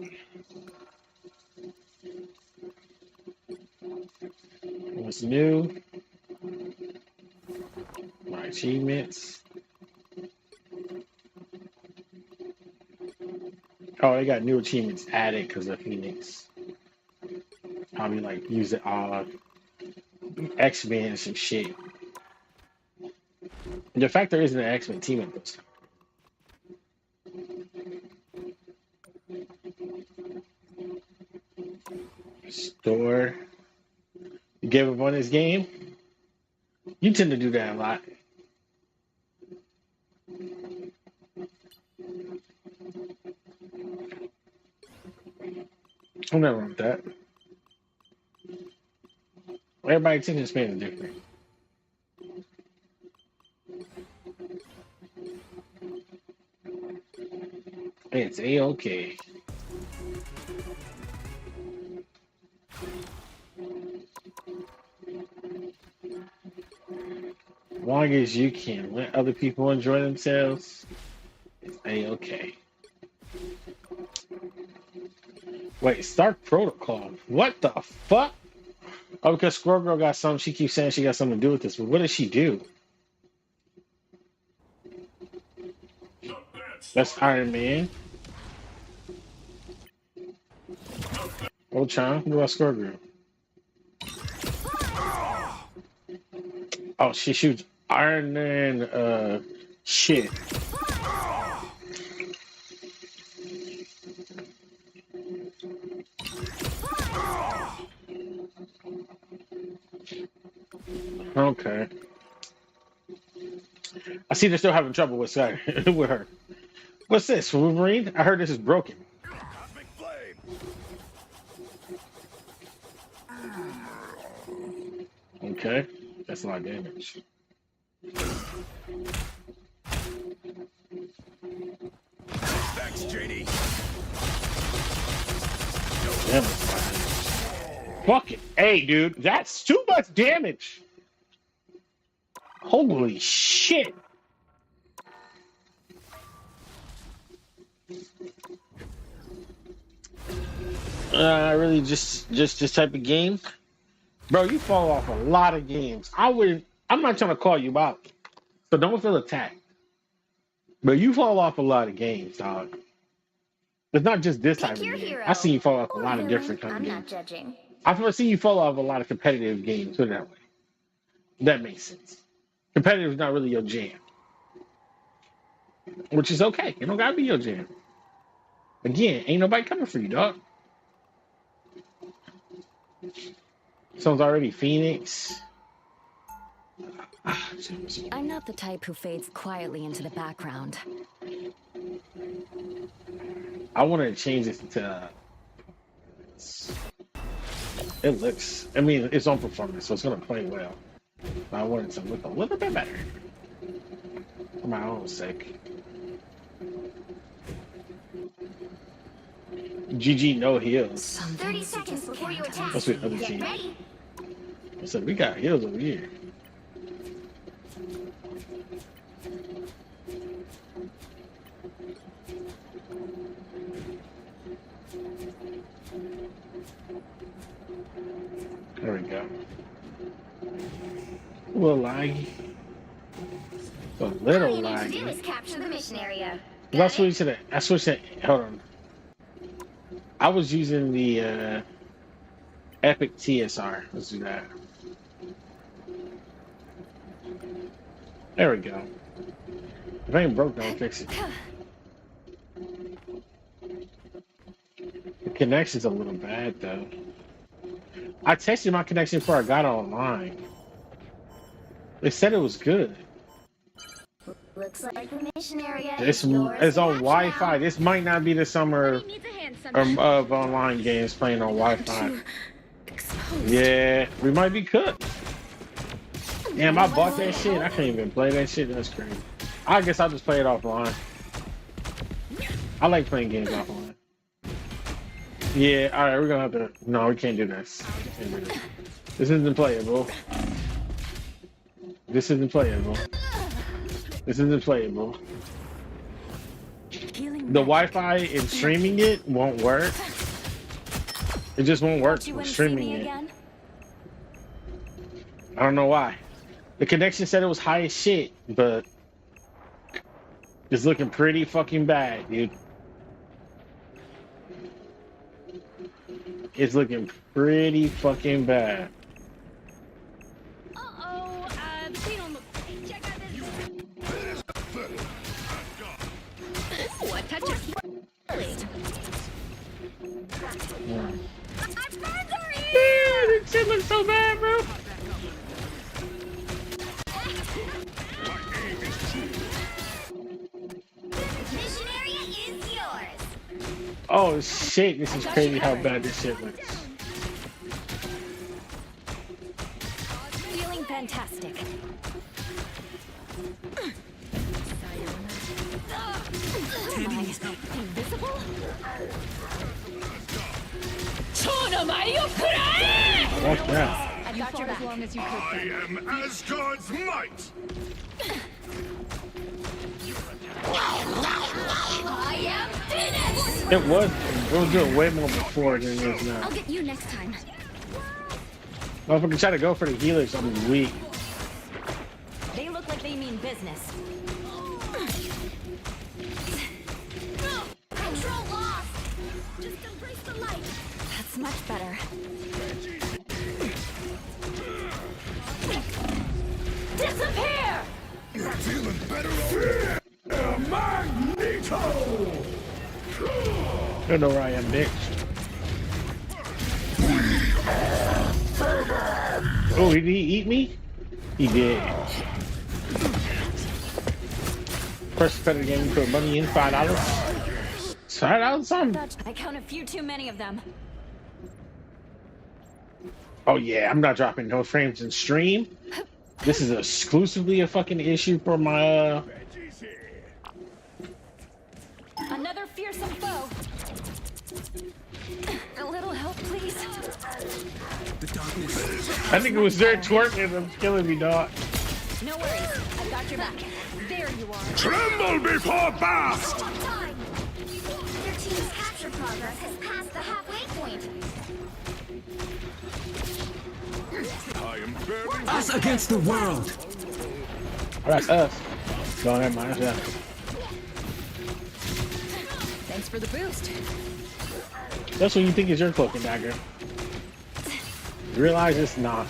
What's new? My achievements. Oh, they got new achievements added because of Phoenix. Probably like use it all X-Men and some shit. The fact there isn't an X-Men team up this time. Store. You gave up on this game? You tend to do that a lot. I'm not wrong with that. Everybody's attention span is different. It's A-okay. As long as you can let other people enjoy themselves, it's A-okay. Wait, Stark Protocol. What the fuck? Oh, because Squirrel Girl got something. She keeps saying she got something to do with this. But what does she do? That's Iron Man. Ultron. What about Squirrel Girl? Oh, she shoots Iron Man. Shit. Okay. I see they're still having trouble with with her. What's this, Wolverine? I heard this is broken. Okay, that's a lot of damage. Thanks, JD. Damn, that's a lot of damage. Fuck it. Hey, dude, that's too much damage. Holy shit. Really just this type of game? Bro, you fall off a lot of games. I'm not trying to call you out, so don't feel attacked. But you fall off a lot of games, dog. It's not just this type of game. I see you fall off a lot of different kinds of games. Judging. I've seen you fall off a lot of competitive games, put it that way. That makes sense. Competitive is not really your jam. Which is okay. It don't gotta be your jam. Again, ain't nobody coming for you, dog. Someone's already Phoenix. I'm not the type who fades quietly into the background. I want to change this to. It looks. I mean, it's on performance, so it's gonna play well. But I want it to look a little bit better for my own sake. GG no heals. 30 seconds before you attack. That's what other Get team. ready. So we got heals over here. There we go. A little laggy. A little All you need to do laggy. is capture the mission area. I switched to I switched to. Hold on. I was using the Epic TSR. Let's do that. There we go. If it ain't broke, don't fix it. The connection's a little bad though. I tested my connection before I got online. They said it was good. Looks like the mission area It's is yours it's to on capture Wi-Fi. now. This might not be the summer of online games playing on Wi-Fi. Yeah, we might be cooked. Damn, I bought that shit. I can't even play that shit. That's crazy. I guess I'll just play it offline. I like playing games offline. Yeah, all right, we're gonna have to. No, we can't do this. Can't do this. This isn't playable. This isn't playable. This isn't playable. The Wi-Fi and streaming it won't work. It just won't work. You with wouldn't see streaming me it. again? I don't know why. The connection said it was high as shit, but it's looking pretty fucking bad, dude. It's looking pretty fucking bad. Uh-oh, they don't look. Check out this. What touch of Yeah. here! This shit looks so bad, bro. Mission area is yours. Oh shit, this is crazy how bad this shit looks. Feeling fantastic. Invisible? What's that? I've got your back. As long as you could. I am Asgard's might. I am finished. It was doing way more before than it is now. I'll get you next time. Motherfucker try to go for the healers, I'm weak. They look like they mean business. Control lost. Just embrace the light. That's much better. Disappear! You're feeling better already. Magneto! I don't know where I am, bitch. Oh, did he eat me? He did. First competitive game, you put money in $5. $5 something. I count a few too many of them. Oh yeah, I'm not dropping no frames in stream. This is exclusively a fucking issue for my Another fearsome foe. A little help, please. I think it was there twerking. I'm killing me, dog. No worries. I got your back. There you are. Tremble before blast! Time. Your team's capture progress has passed the halfway point. I am very Us against the world. Oh, that's us. Don't have mine. Yeah. Thanks for the boost. That's what you think is your cloak and dagger. You realize it's not.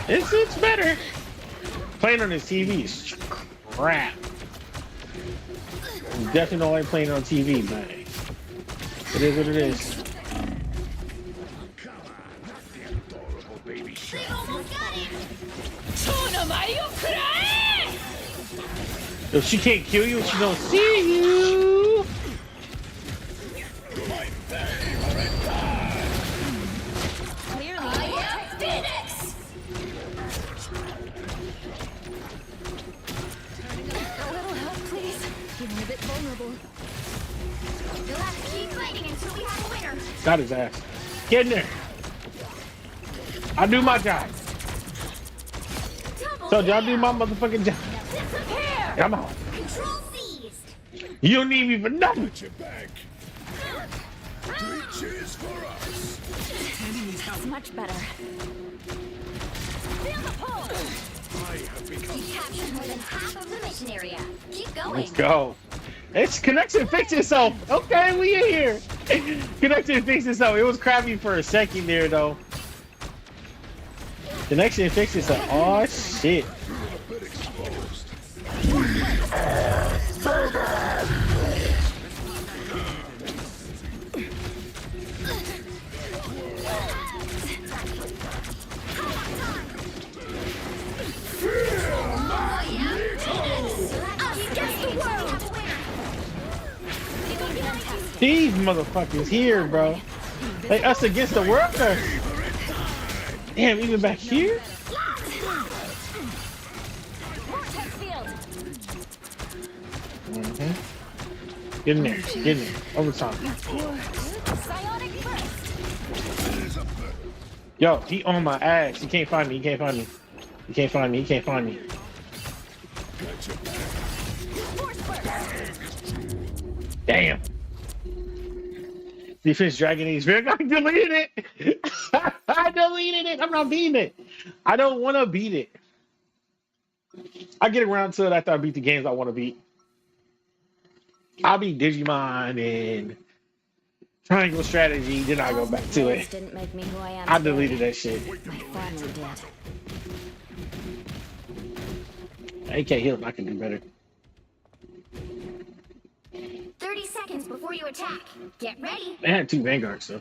It's better. Playing on his TV is crap. You definitely don't like playing on TV, but it is what it is. If she can't kill you, she don't see you. Clearly, I am Phoenix. A little help, please. Feeling a bit vulnerable. You'll have to keep fighting until we have a winner. Got his ass. Get in there. I do my job. So y'all do my motherfucking job. Come on. Control seized. You don't need me for nothing. Three cheers for us. That's much better. Feel the pull. You captured more than half of the mission area. Keep going. Let's go. It's Connection fix itself. Okay, we in here. Connection fix itself. It was crappy for a second there though. Connection fix itself. Oh shit. These motherfuckers here, bro. Like us against the workers. Damn, even back here? Get in there. Get in there. Overtime. Yo, he on my ass. He can't find me. He can't find me. He can't find me. He can't find me. Damn. Defense Dragon Age. I deleted it. I deleted it. I'm not beating it. I don't want to beat it. I get around to it after I beat the games I want to beat. I'll beat Digimon and Triangle Strategy, then I go back to it. Didn't make me who I am. I deleted that shit. My family did. AK Hill, I can do better. 30 seconds before you attack. Get ready. They had 2 Vanguards though.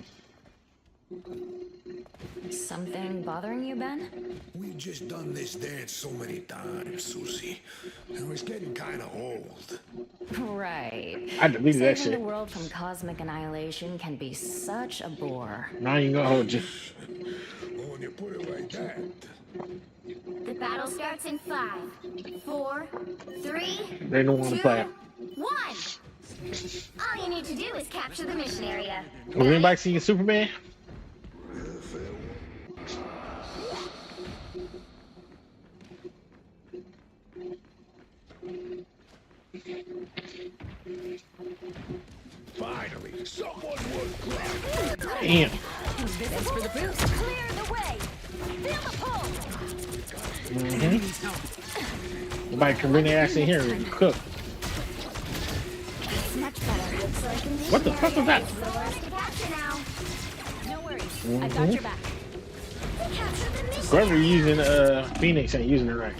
Something bothering you, Ben? We just done this dance so many times, Susie. And it's getting kind of old. Right. I deleted that Saving shit. the world from cosmic annihilation can be such a bore. Now you gonna hold you. Well, when you put it like that. The battle starts in 5, 4, 3, They don't want to 2, play it. 1. All you need to do is capture the mission area. Was anybody seeing Superman? Finally, someone would cry. Damn. Thanks for the boost. Clear the way. Feel the pull. Nobody can bring their ass in here and cook. It's much better. Looks like a mission What the fuck was that? area is yours to capture now. No worries. I got your back. Capture the mission. Whoever using Phoenix ain't using it right.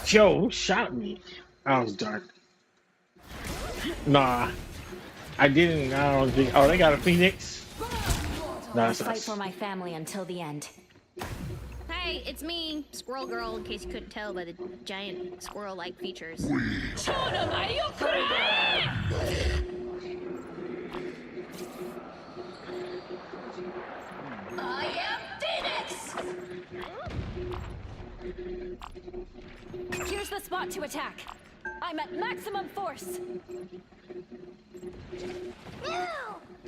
Yo, who shot me? I was dark. Nah. I didn't. I don't think. Oh, they got a Phoenix? Nah, I'll it's fight us. for my family until the end. Hey, Hey, it's me, Squirrel Girl, in case you couldn't tell by the giant squirrel-like features. I am Phoenix! Here's the spot to attack. I'm at maximum force.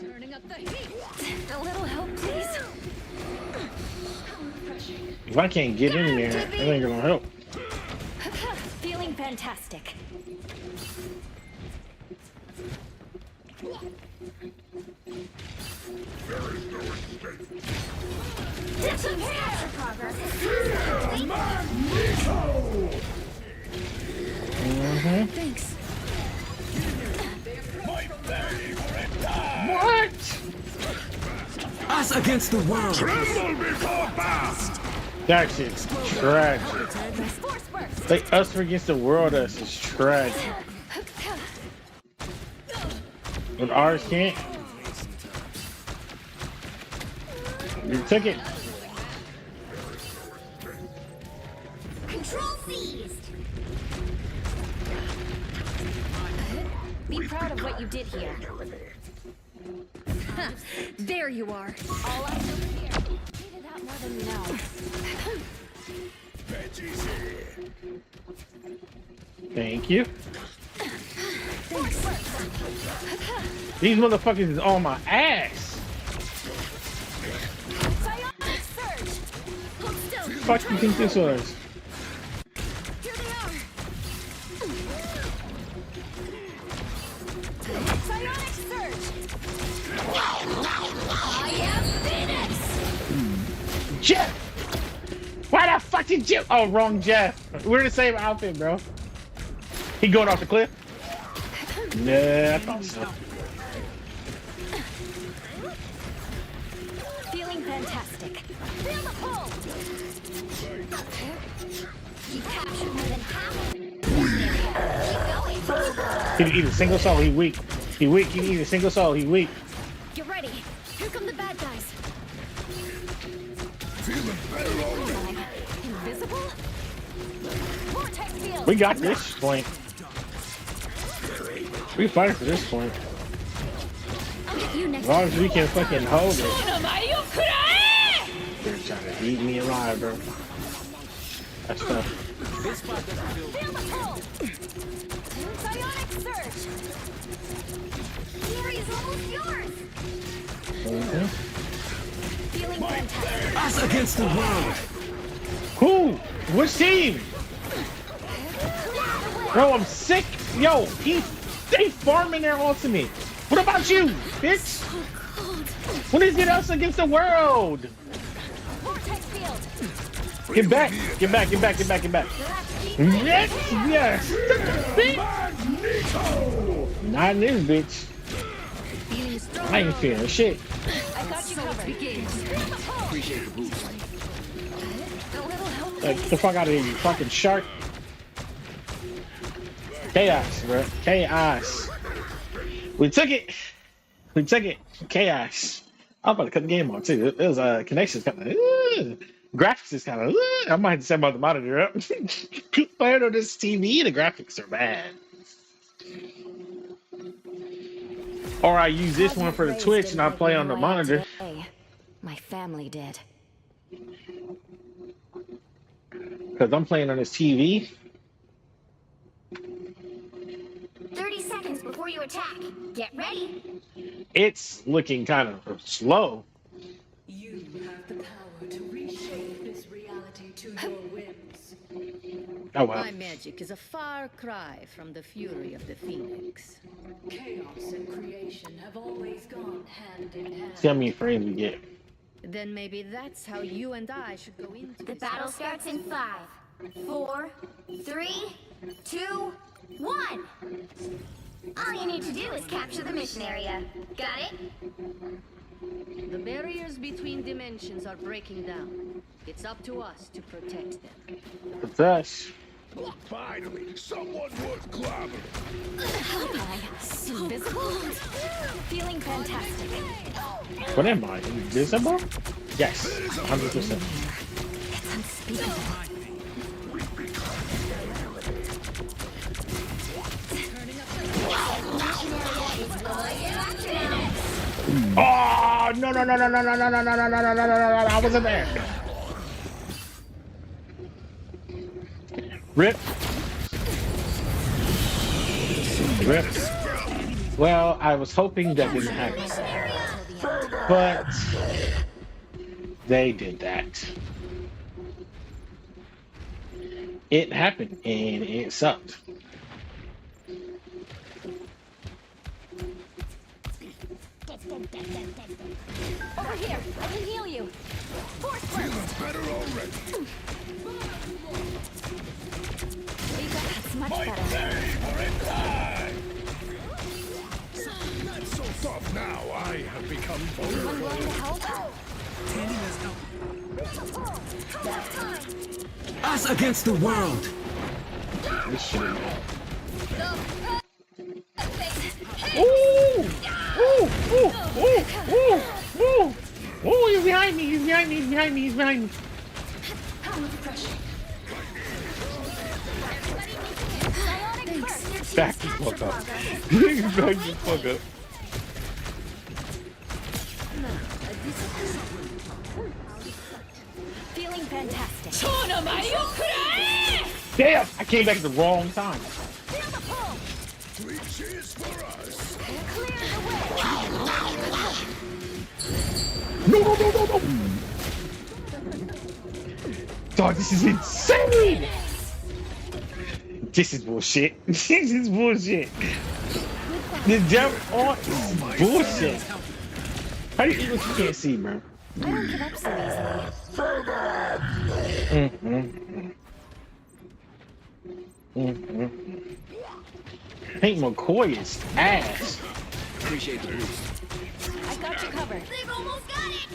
Turning up the heat. A little help, please. If I can't get in there, that ain't gonna help. Feeling fantastic. Thanks. What? Us against the world. That shit's tragic. Like us against the world, us is tragic. But ours can't. You took it. Control seized. Be proud of what you did here. There you are. All eyes over here. Needed that more than you know. Thank you. These motherfuckers is on my ass. Psionic surge. Hold still. What the fuck do you think this was? Here they are. Psionic surge. I am Phoenix. Jeff! Why the fuck did you? Oh, wrong Jeff. We're in the same outfit, bro. He going off the cliff? Nah, I thought so. Feeling fantastic. Feel the pull. You captured more than half. Keep going. He can eat a single soul, he weak. He weak, he can eat a single soul, he weak. Get ready. Here come the bad guys. Invisible? Vortex field. We got this point. We fighting for this point. I'll get you next As long as time. we can fucking hold it. They're trying to eat me alive, bro. That's tough. Feel the pull. Psionic surge. Fury is almost yours. Feeling fantastic. Us against the world. Who? Which team? Bro, I'm sick. Yo, they farming their ultimate. What about you, bitch? When is it us against the world? Vortex field. Get back. Get back, get back, get back, get back. Yes, yes. Bitch. Not in this bitch. I ain't feeling shit. I got you covered. Appreciate the boost. A little help. Like, get the fuck out of here, you fucking shark. Chaos, bro. Chaos. We took it. We took it. Chaos. I'm about to cut the game on too. It was connections kind of graphics is kind of. I might have to set the monitor up. Playing on this TV, the graphics are bad. Or I use this one for the Twitch and I play on the monitor. My family did. Because I'm playing on this TV. 30 seconds before you attack. Get ready. It's looking kind of slow. You have the power to reshape this reality to your whims. Oh wow. My magic is a far cry from the fury of the Phoenix. Chaos and creation have always gone hand in hand. See how many frames we get. Then maybe that's how you and I should go into The this battle starts in 5, 4, 3, 2, 1. All you need to do is capture the mission area. Got it? The barriers between dimensions are breaking down. It's up to us to protect them. It's us. Finally, someone worth clobbering. Invisible? Feeling fantastic. What am I? Invisible? Yes, 100%. It's Oh no no no no no no no no no no no no no no no! I wasn't there. Rip. Rip. Well, I was hoping that didn't happen, but they did that. It happened and it sucked. Over here, I can heal you. Force Feeling better already. That's much better. Not so tough now. I have become Anyone vulnerable. willing to help? Us against the world. This shit. Ooh! Ooh! Ooh! Ooh! Ooh! Ooh! Ooh! He's behind me! He's behind me! He's behind me! He's behind me! Back the fuck up! Back the fuck up! Feeling fantastic. Damn! I came back at the wrong time. Feel the pull. Three cheers for us. Clear the way. No! No! No! No! No! Dog, this is insane! This is bullshit. This is bullshit. The jump on is bullshit. How do you eat what you can't see, bro? I don't give up so easily. Hank McCoy is ass. Appreciate the boost. I got you covered. They've almost got it.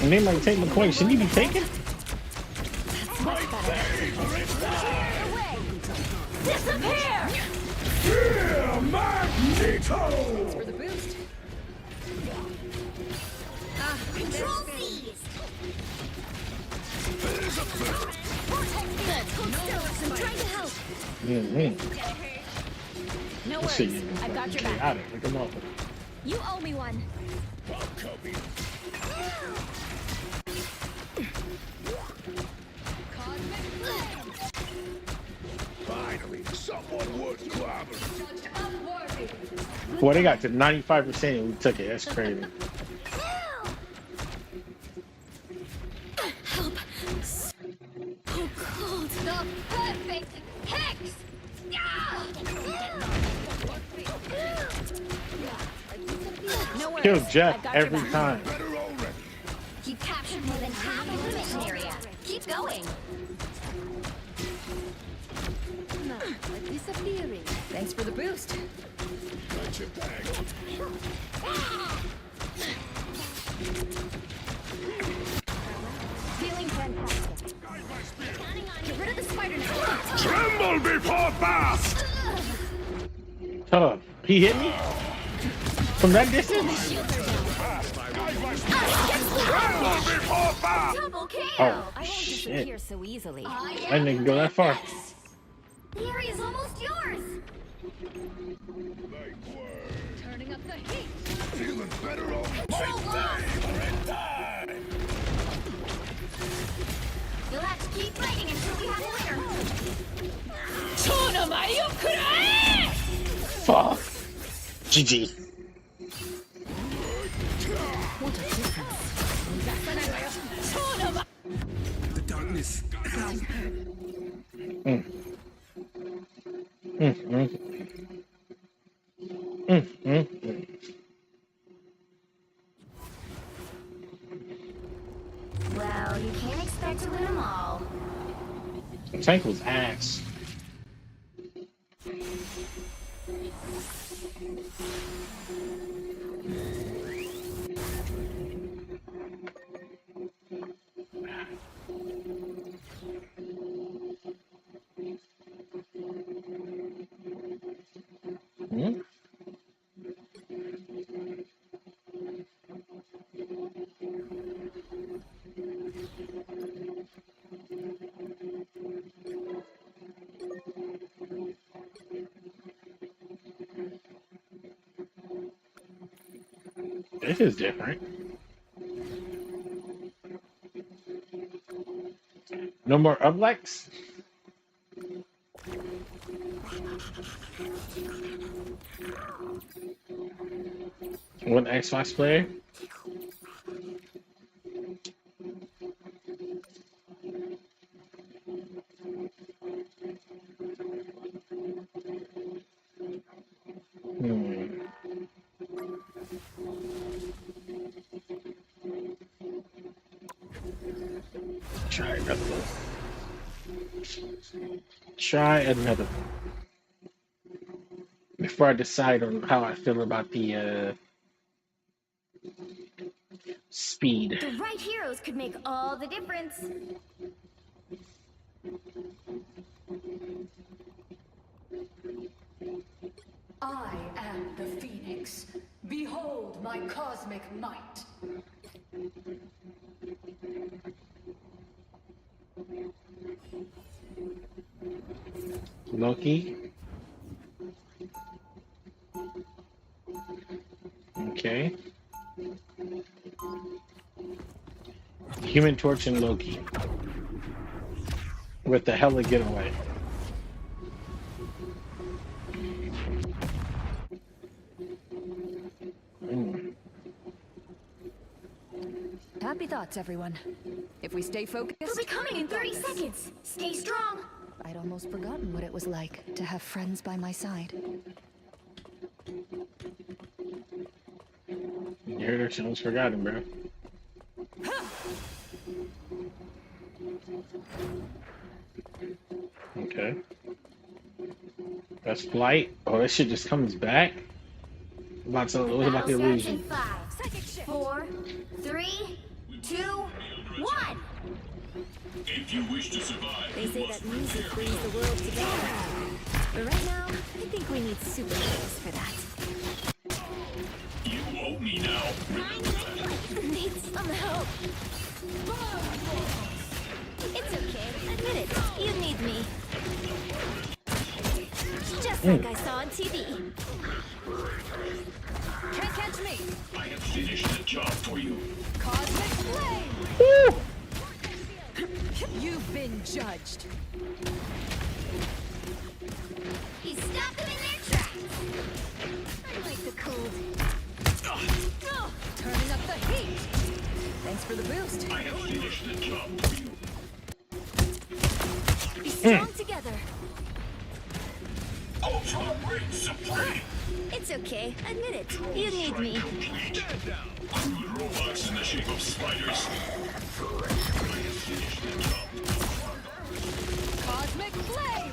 And they might take McCoy. Should he be taken? Much better. Disappear! Yeah, Magneto! For the boost. Control seized. There's a flip. Vortex field. Hold still. I'm trying to help. No This shit worries. is I've got your back. out of it. Like a motherfucker. You owe me one. Finally, someone worth clobbering. Boy, they got to 95% and we took it. That's crazy. Help. So cold. The perfect hex. No worries. Kill Jeff I've got your every back. time. Better already. You captured more than half of the mission area. Keep going. Disappearing. Thanks for the boost. Got your back. Feeling fantastic. Get rid of the spider net. Tremble before Bath! Hold up. He hit me? From that distance? Tremble before Bath! Double KO. Oh, I won't shit. disappear so easily. I didn't go that far. The area's almost yours. Turning up the heat. Feeling better already. Control lost. You'll have to keep fighting until we have a winner. Fuck. GG. The darkness. Well, you can't expect to win them all. Tank was ass. Hmm? This is different. No more Ublex? One Xbox player? Try another one. Try another one. Before I decide on how I feel about the speed. The right heroes could make all the difference. I am the Phoenix. Behold my cosmic might. Loki. Okay. Human Torch and Loki. With the hella getaway. Happy thoughts, everyone. If we stay focused... He'll be coming in 30 seconds. Stay strong. I'd almost forgotten what it was like to have friends by my side. You heard her, she almost forgotten, bro. Okay. That's flight. Oh, that shit just comes back. What about the illusion? 5, 4, 3, 2, 1. If you wish to survive, They say that music brings the world together. But right now, I think we need superheroes for that. you owe me now. Need some help. It's okay. Admit it. You need me. Just like I saw on TV. Can't catch me. I have finished the job for you. Cosmic flame. You've been judged. He stopped them in their tracks. I like the cold. Turning up the heat. Thanks for the boost. I have finished the job for you. Be strong together. Ultra Ring Supreme. It's okay. Admit it. You need me. Complete. Crude robots in the shape of spiders. I have finished the job. Cosmic flame.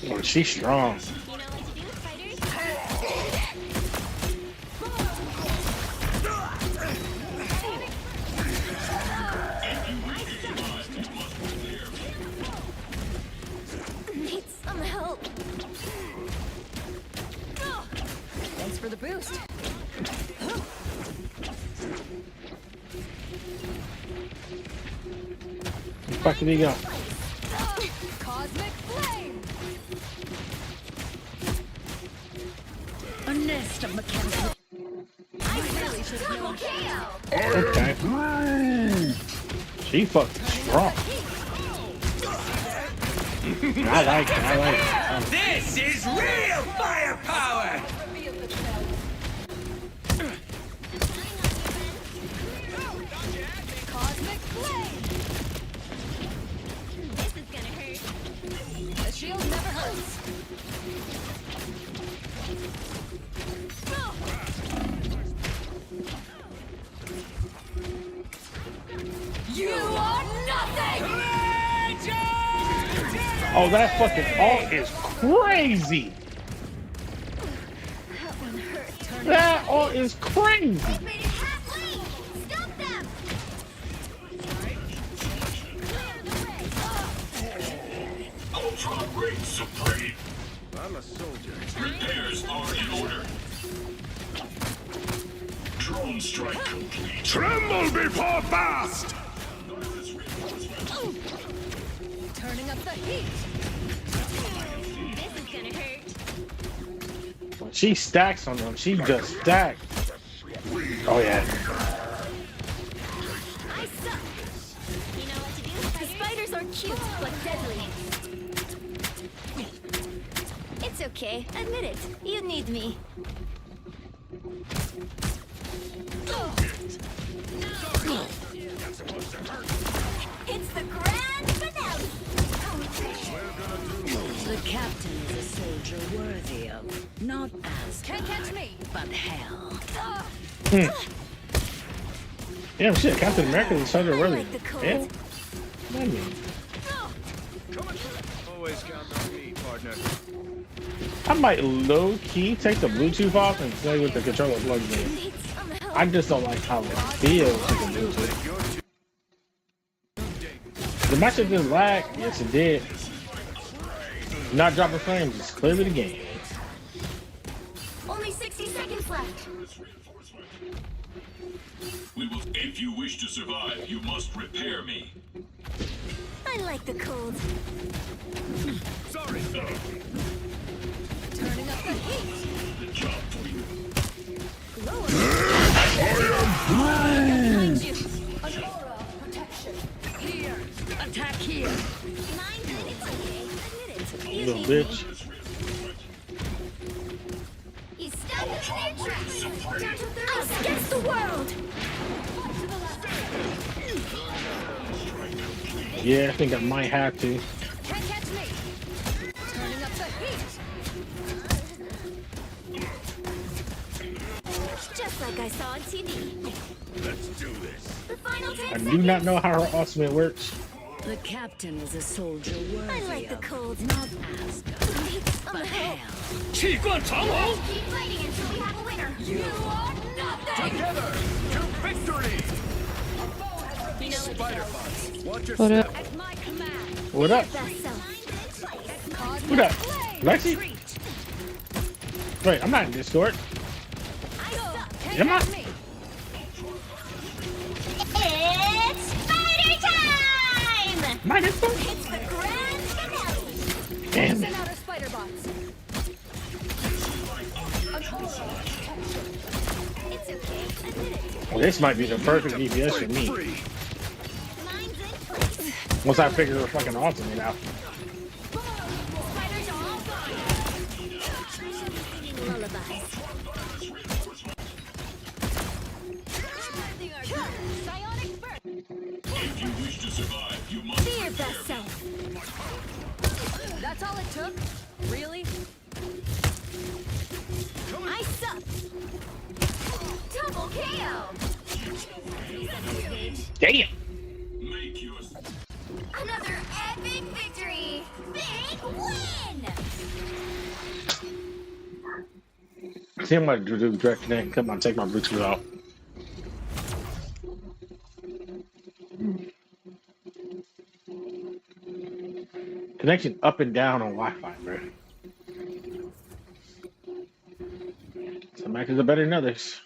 Oh, she's strong. You know what to do, fighters? Need some help. Thanks for the boost. Where the fuck did he go? Cosmic flame. A nest of mechanical... I really should have known. Okay. She fucking strong. I like it. I like it. This is real firepower! Cosmic flame. This is gonna hurt. The shield never hurts. You are nothing! Oh, that fucking ult is crazy. That one hurt. That ult is crazy. They've made it halfway. Stop them. Ultra Ring Supreme. I'm a soldier. Repairs are in order. Drone strike complete. Tremble before fast! Turning up the heat. She stacks on them. She just stacks. Oh yeah. I suck. You know what to do? The spiders are cute, but deadly. It's okay. Admit it. You need me. It's the grand finale. The captain is a soldier worthy of not Asgard, Can't catch me. but hell. Damn shit, Captain America is such a I really. like the cold. Yeah. I mean, Always count on me, partner. I might low key take the Bluetooth off and play with the controller plugged in. Need some help. I just don't like how it feels with the Bluetooth. The match just lag. Yes, it did. Not dropping frames. It's clearly the game. Only 60 seconds left. If you wish to survive, you must repair me. I like the cold. Sorry, sir. Turning up the heat. The job for you. Behind you. An aura of protection. Here. Attack here. Mind it. It's okay. Admit it. You Little need bitch. me. He's stuck in their tracks. Down to 30 Us against the world. Yeah, I think I might have to. Can't catch me. Turning up the heat. Just like I saw on TV. Let's do this. The final 10 I seconds. do not know how her ultimate works. The captain is a soldier worthy I like the of cold. not Asgard, Need some but help. hell. Keep Keep fighting until we have a winner. You are nothing. together to victory. You know Spider bots, watch your What step. up? At my command. What up? Best self. Who that? Lexi? Wait, I'm not in Discord. Can't Am I? catch me. It's spider time! Am I in Discord? It's the grand finale. Damn Send it. out our spider bots. It's okay. Admit it. Well, this might be the perfect DPS for me. Mine's in place. Once I figure her fucking ultimate out. Spiders are all gone. Singing lullabies. Psionic burst. If you wish to survive, you must Be your best self. That's all it took? Really? I suck. Double KO. Damn! make your Another epic victory. Big win. See, I'm gonna do direct connect. Come on, take my Bluetooth out. Connection up and down on Wi-Fi, bro. Some matches are better than others.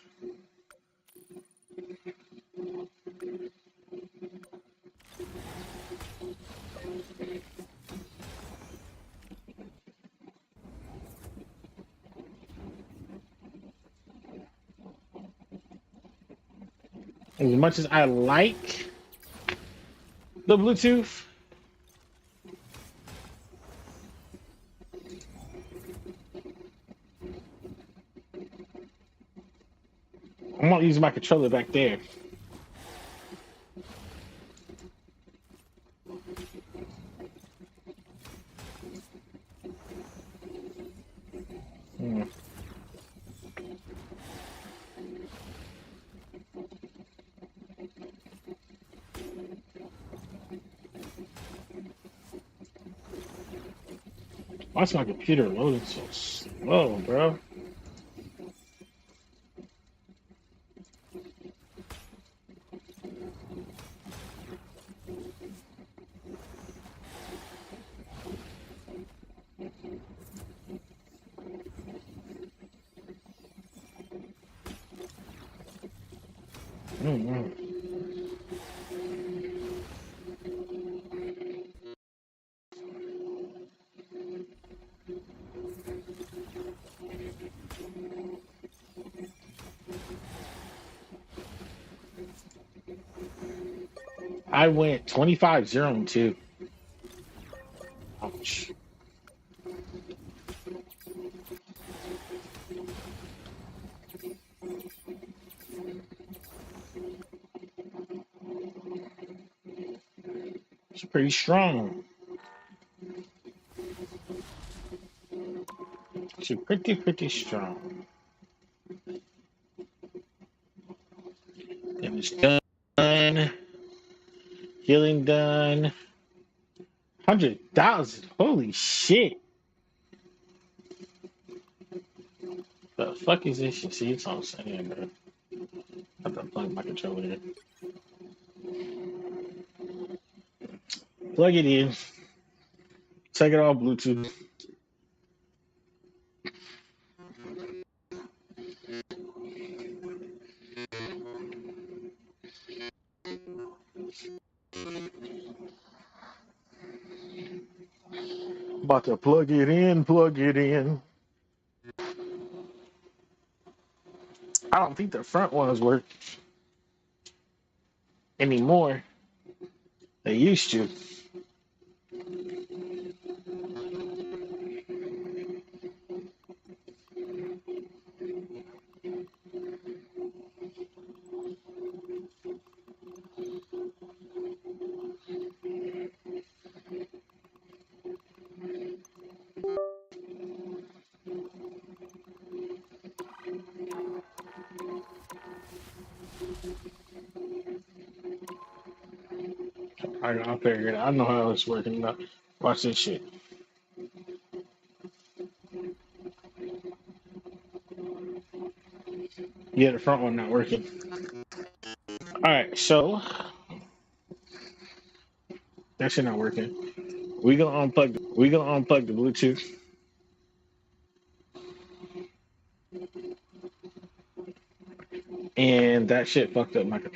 As much as I like the Bluetooth, I'm not using my controller back there. Why's my computer loading so slow, bro? I went 25-0-2. Ouch. It's pretty strong. It's pretty strong. Damage done. Healing done. 100,000. Holy shit. The fuck is this shit? See, it's all saying, bro. I have to plug my controller in. Plug it in. Take it off Bluetooth. About to plug it in, plug it in. I don't think the front ones work anymore. They used to. I'll figure it out. I know how it's working now. Watch this shit. Yeah, the front one not working. Alright, so that shit not working. We gonna unplug the Bluetooth. And that shit fucked up my computer.